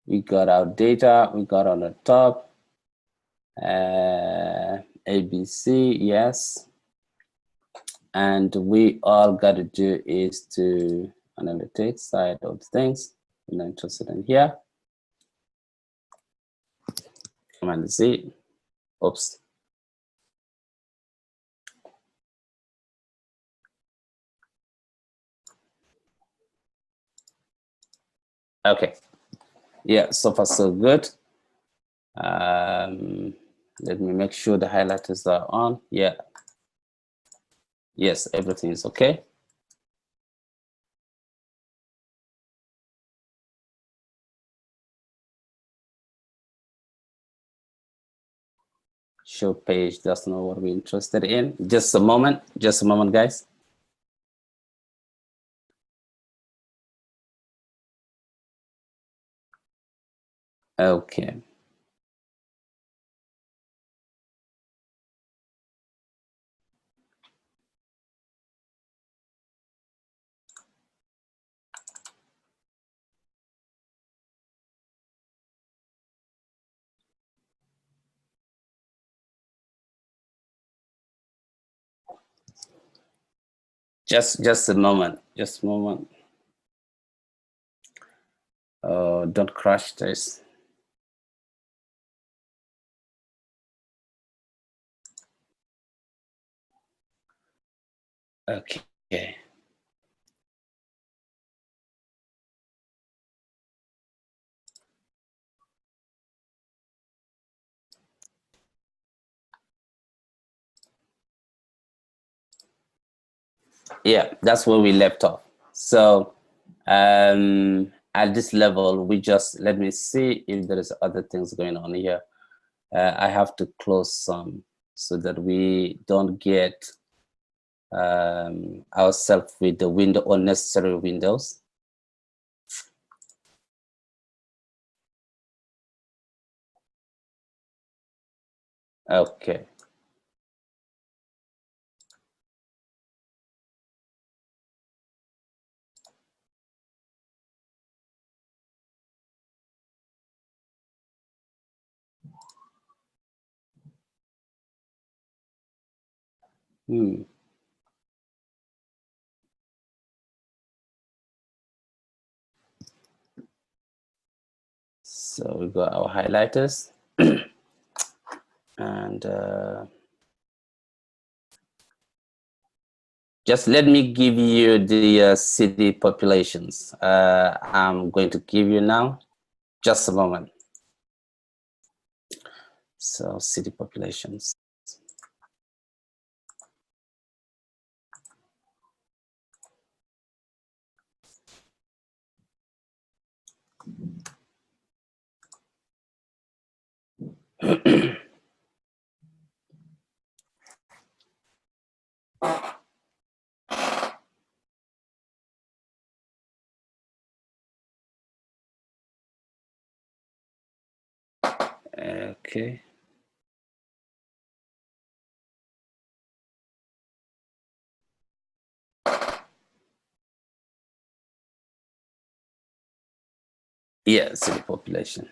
We got our data, we got on the top, ABC, yes. And we all got to do is to analytics side of things. I'm not interested in here. Command Z. Oops. Okay. Yeah, so far so good. Let me make sure the highlighters are on. Yeah. Yes, everything is okay. Show page, that's not what we're interested in. Just a moment, guys. Okay. Just a moment, just a moment. Don't crash this. Okay. Yeah, that's where we left off. So at this level, we just, let me see if there is other things going on here. I have to close some so that we don't get ourselves with the window, unnecessary windows. Okay. So we got our highlighters. And just let me give you the city populations. I'm going to give you now. Just a moment. So city populations. Okay. Yeah, city population.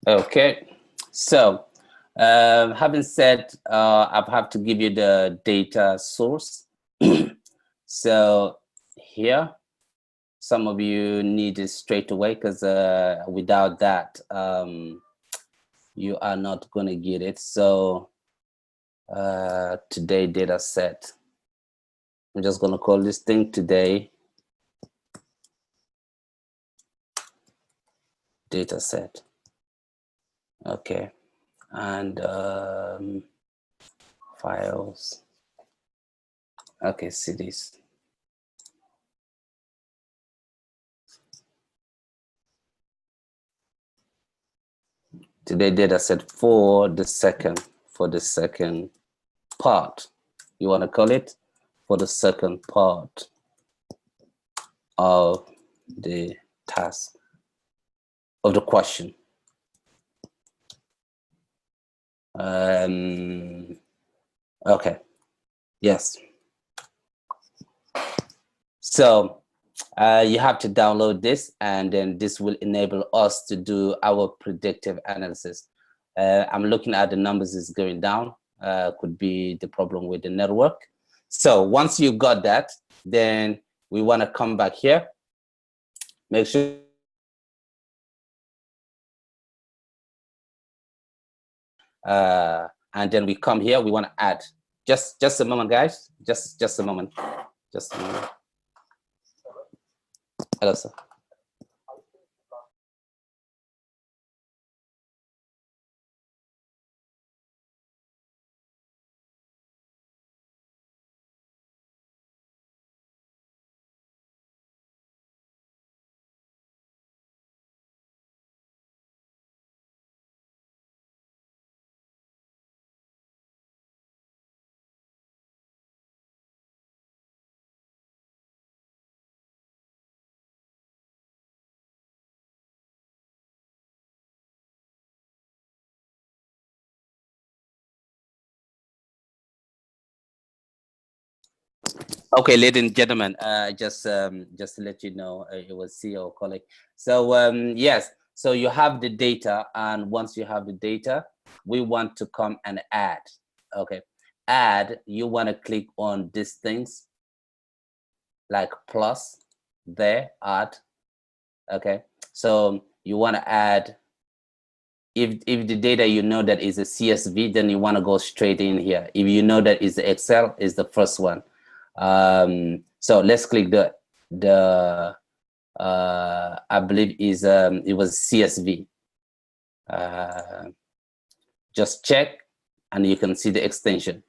Okay, so having said, I have to give you the data source. So here, some of you need it straight away because without that, you are not going to get it. So today data set. I'm just going to call this thing today data set. Okay, and files. Okay, cities. Today data set for the second part. You want to call it for the second part of the task of the question. Okay, yes. So you have to download this, and then this will enable us to do our predictive analysis. I'm looking at the numbers is going down. Could be the problem with the network. So once you got that, then we want to come back here. Make sure and then we come here. We want to add. Just a moment, guys. Just a moment. Just a moment. Hello, sir. Okay, ladies and gentlemen, just to let you know, it was CEO colleague. So yes, so you have the data, and once you have the data, we want to come and add. Okay, add. You want to click on these things, like plus, there, add. Okay, so you want to add. If the data you know that is a CSV, then you want to go straight in here. If you know that is the Excel, is the first one. So let's click the I believe is it was CSV. Just check, and you can see the extension.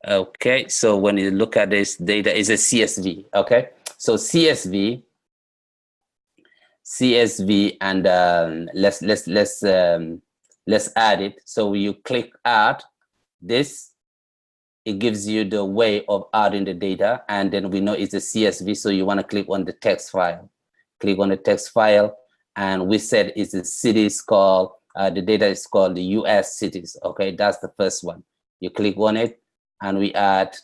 Okay, so when you look at this data, is a CSV. Okay, so CSV. CSV, and let's add it. So you click add this, it gives you the way of adding the data, and then we know it's a CSV, so you want to click on the text file. Click on the text file, and we said it's the cities called, the data is called the US cities. Okay, that's the first one. You click on it, and we add,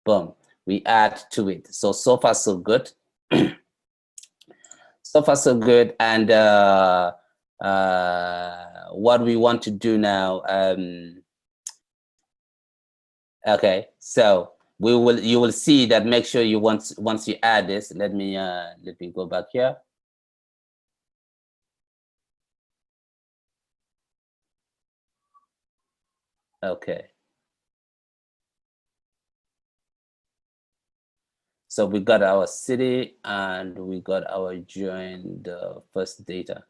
boom, we add to it. So far so good. So far so good. And what we want to do now, okay, so you will see that. Make sure you once you add this, let me go back here. Okay. So we got our city and we got our joined first data.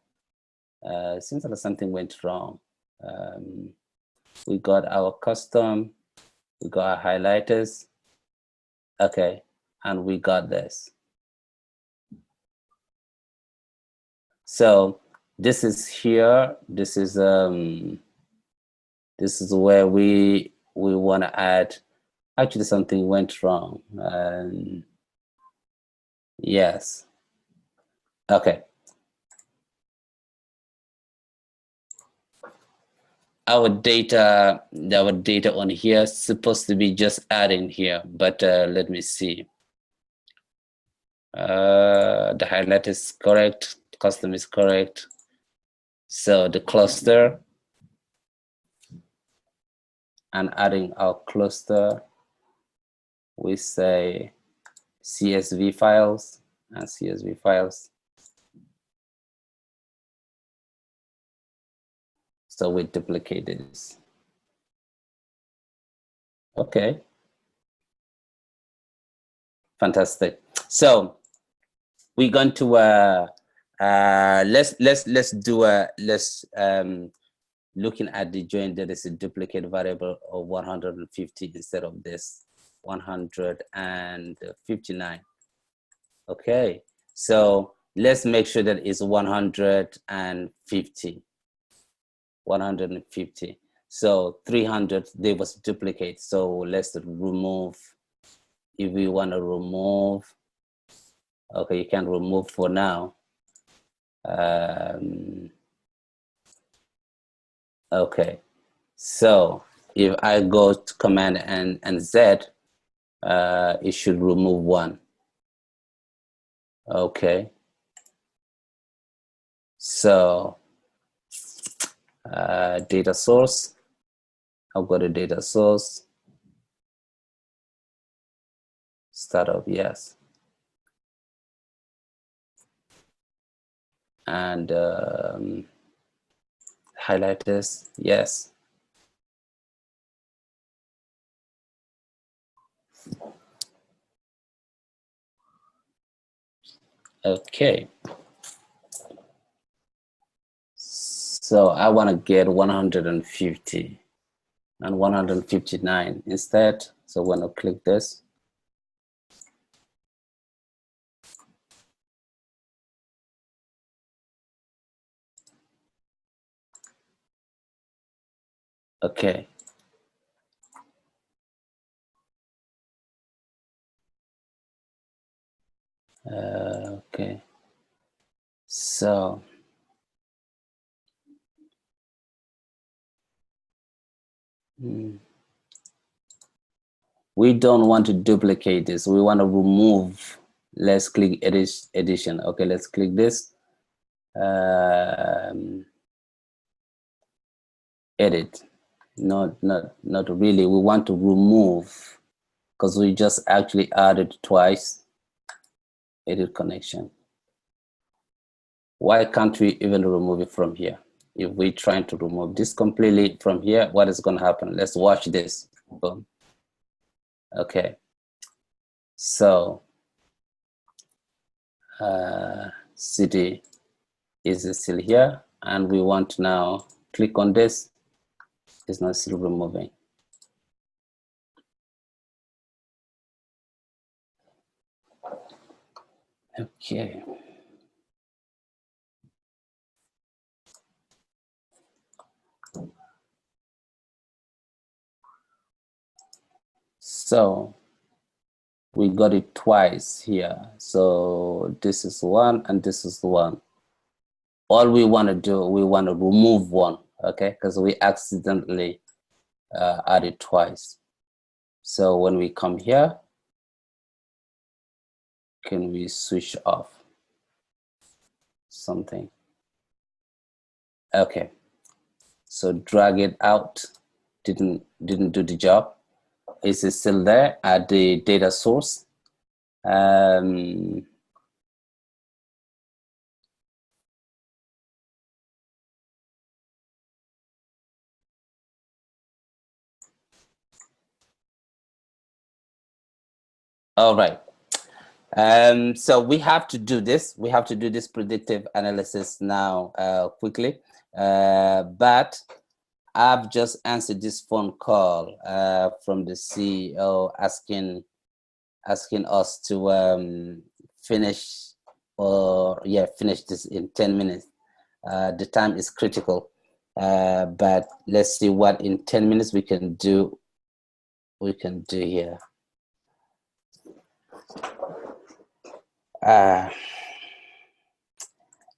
Seems like something went wrong. We got our custom, we got our highlighters. Okay, and we got this. So this is here. This is where we want to add. Actually, something went wrong. Yes. Okay. Our data on here is supposed to be just adding here, but let me see. The highlight is correct, custom is correct. So the cluster, and adding our cluster, we say CSV files and CSV files. So we duplicate this. Okay. Fantastic. So we're going to let's looking at the join, there is a duplicate variable of 150 instead of this 159. Okay, so let's make sure that it's 150. 150. So 300, they was duplicate. So let's remove. If we want to remove, okay, you can remove for now. Okay, so if I go to Command and Z, it should remove one. Okay, so data source, I've got a data source, startup, yes, and highlighters, yes. Okay, so I want to get 150 and 159 instead. So when I click this, okay. Okay, so we don't want to duplicate this. We want to remove. Let's click edition. Okay, let's click this. Edit. Not really. We want to remove because we just actually added twice. Edit connection. Why can't we even remove it from here? If we're trying to remove this completely from here, what is going to happen? Let's watch this. Boom. Okay. So city is still here, and we want to now click on this. It's not still removing. Okay. So we got it twice here. So this is one and this is one. All we want to do, we want to remove one, okay? Because we accidentally added twice. So when we come here, can we switch off something? Okay. So drag it out. Didn't do the job. Is it still there at the data source? All right. So we have to do this. We have to do this predictive analysis now quickly. But I've just answered this phone call from the CEO asking us to finish finish this in 10 minutes. The time is critical, but let's see what in 10 minutes we can do here.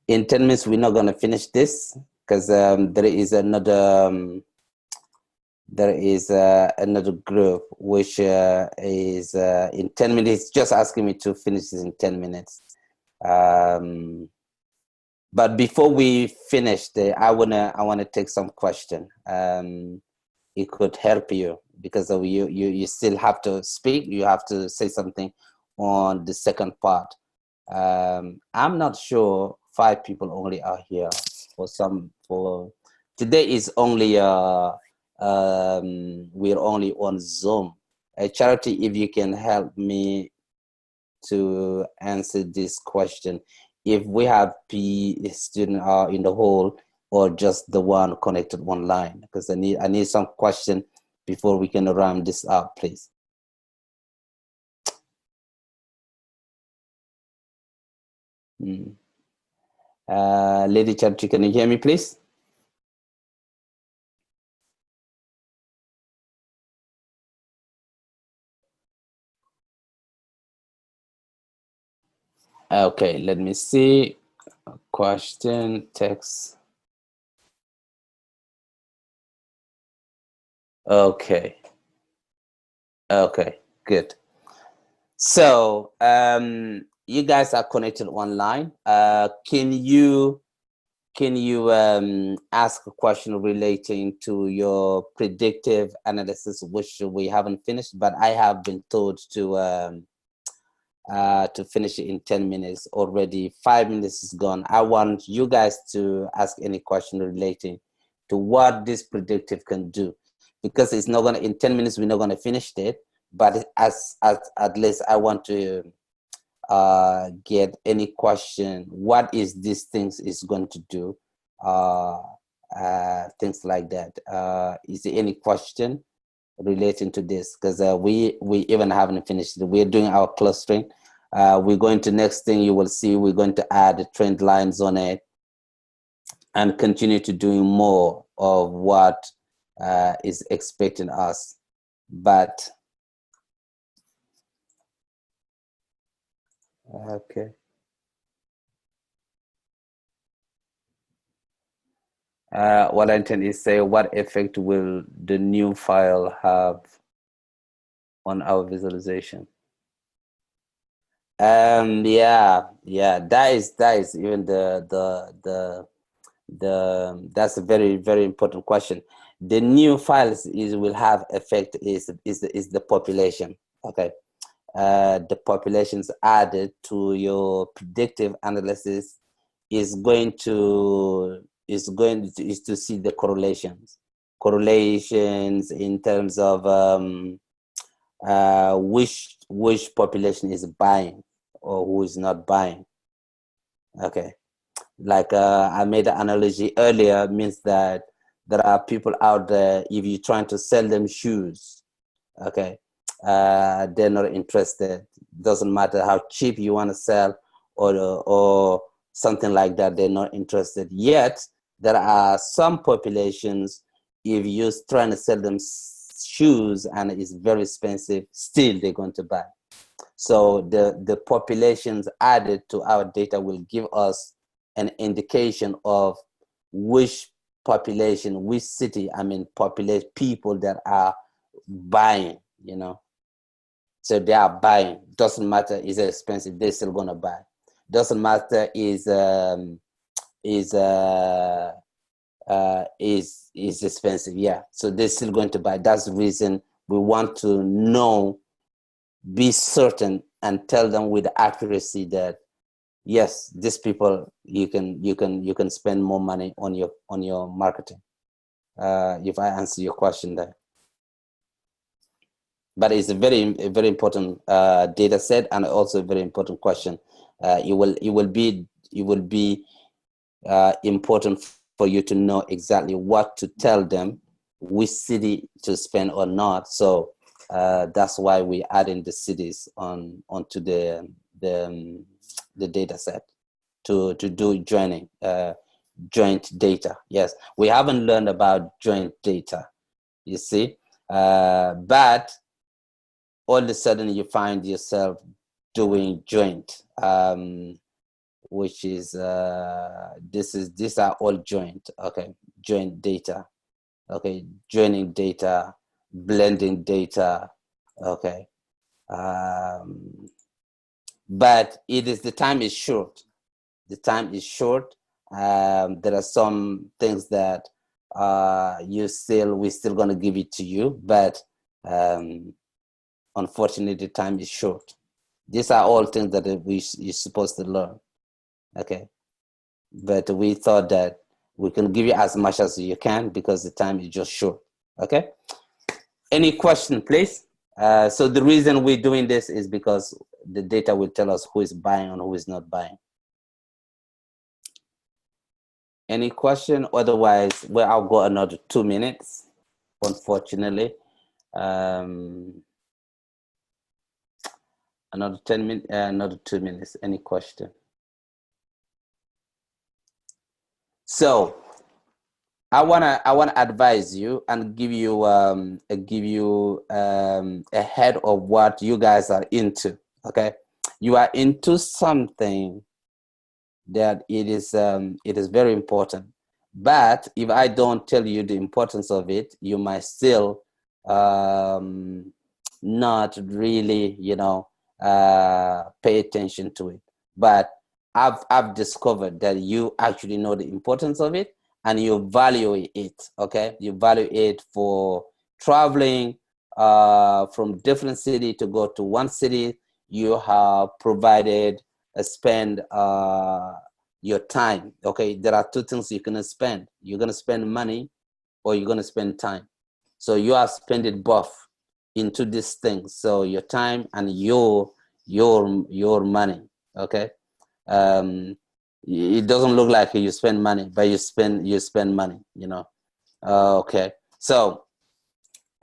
In 10 minutes we're not going to finish this because there is another another group which is in 10 minutes just asking me to finish this in 10 minutes. But before we finish, I wanna take some question. It could help you because you still have to speak. You have to say something on the second part. I'm not sure 5 people only are here. For today is only we're only on Zoom. Charity, if you can help me to answer this question, if we have student in the hall or just the one connected online, because I need some question before we can round this up, please. Lady Charity, can you hear me, please? Okay, let me see. Question, text. Okay. Okay, good. So you guys are connected online. Can you ask a question relating to your predictive analysis, which we haven't finished, but I have been told to finish it in 10 minutes already. 5 minutes is gone. I want you guys to ask any question relating to what this predictive can do, because it's not gonna, in 10 minutes we're not gonna finish it, but as at least I want to get any question, what is this things is going to do, things like that. Is there any question relating to this? Because we even haven't finished it. We're doing our clustering. We're going to, next thing you will see, we're going to add trend lines on it and continue to doing more of what is expecting us. But okay. What I intend is say, what effect will the new file have on our visualization? Yeah, that is even that's a very, very important question. The new files will have effect is the population. Okay. The populations added to your predictive analysis is to see the correlations in terms of which population is buying or who is not buying. Okay, like I made an analogy earlier, means that there are people out there, if you're trying to sell them shoes, okay, they're not interested. Doesn't matter how cheap you want to sell or something like that, they're not interested. Yet there are some populations, if you're trying to sell them shoes and it's very expensive, still they're going to buy. So the populations added to our data will give us an indication of which population, which city, populate people that are buying, you know. So they are buying. Doesn't matter is it expensive, they're still gonna buy. Doesn't matter is expensive, yeah. So they're still going to buy. That's the reason we want to know, be certain, and tell them with accuracy that yes, these people you can spend more money on your marketing. If I answer your question there. But it's a very important data set, and also a very important question. It will be important for you to know exactly what to tell them, which city to spend or not. So that's why we adding the cities onto the data set to do joint data. Yes, we haven't learned about joint data, you see, but all of a sudden you find yourself doing joint, which is these are all joint. Okay, joint data. Okay, joining data, blending data. Okay, but the time is short. The time is short. There are some things that we're still gonna give it to you, but unfortunately the time is short. These are all things that you're supposed to learn. Okay, but we thought that we can give you as much as you can because the time is just short. Okay, any question, please? So the reason we're doing this is because the data will tell us who is buying and who is not buying. Any question? Otherwise, well, I'll go another 2 minutes, unfortunately. Another 10 minutes, another 2 minutes. Any question? So I wanna advise you and give you ahead of what you guys are into. Okay, you are into something that it is very important. But if I don't tell you the importance of it, you might still not really, pay attention to it. But I've discovered that you actually know the importance of it and you value it. Okay, you value it for traveling from different city to go to one city. You have provided spend your time. Okay, there are two things you're gonna spend. You're gonna spend money or you're gonna spend time. So you are spending both into these things. So your time and your money. Okay, it doesn't look like you spend money, but you spend money. Okay, so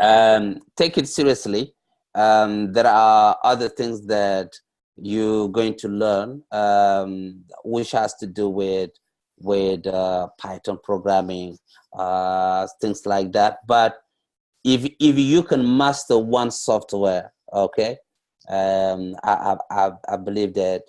take it seriously. There are other things that you're going to learn, which has to do with Python programming, things like that. But if you can master one software, okay, I believe that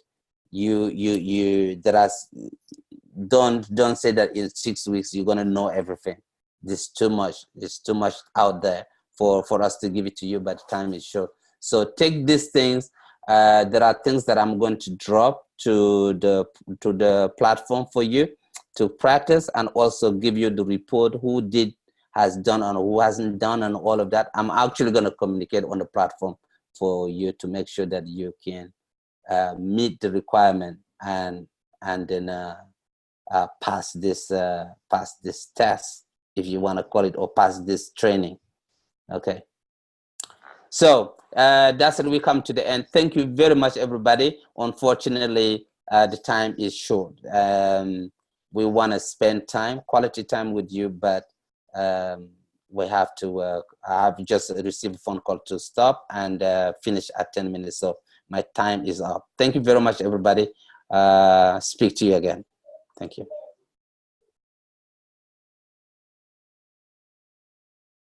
don't say that in 6 weeks you're gonna know everything. There's too much. There's too much out there for us to give it to you, but time is short. So take these things. There are things that I'm going to drop to the platform for you to practice, and also give you the report who has done and who hasn't done and all of that. I'm actually going to communicate on the platform for you to make sure that you can meet the requirement and then pass this test, if you want to call it, or pass this training. Okay. So that's it. We come to the end. Thank you very much, everybody. Unfortunately, the time is short. We want to spend quality time with you, but we have to. I have just received a phone call to stop and finish at 10 minutes. So my time is up. Thank you very much, everybody. Speak to you again. Thank you.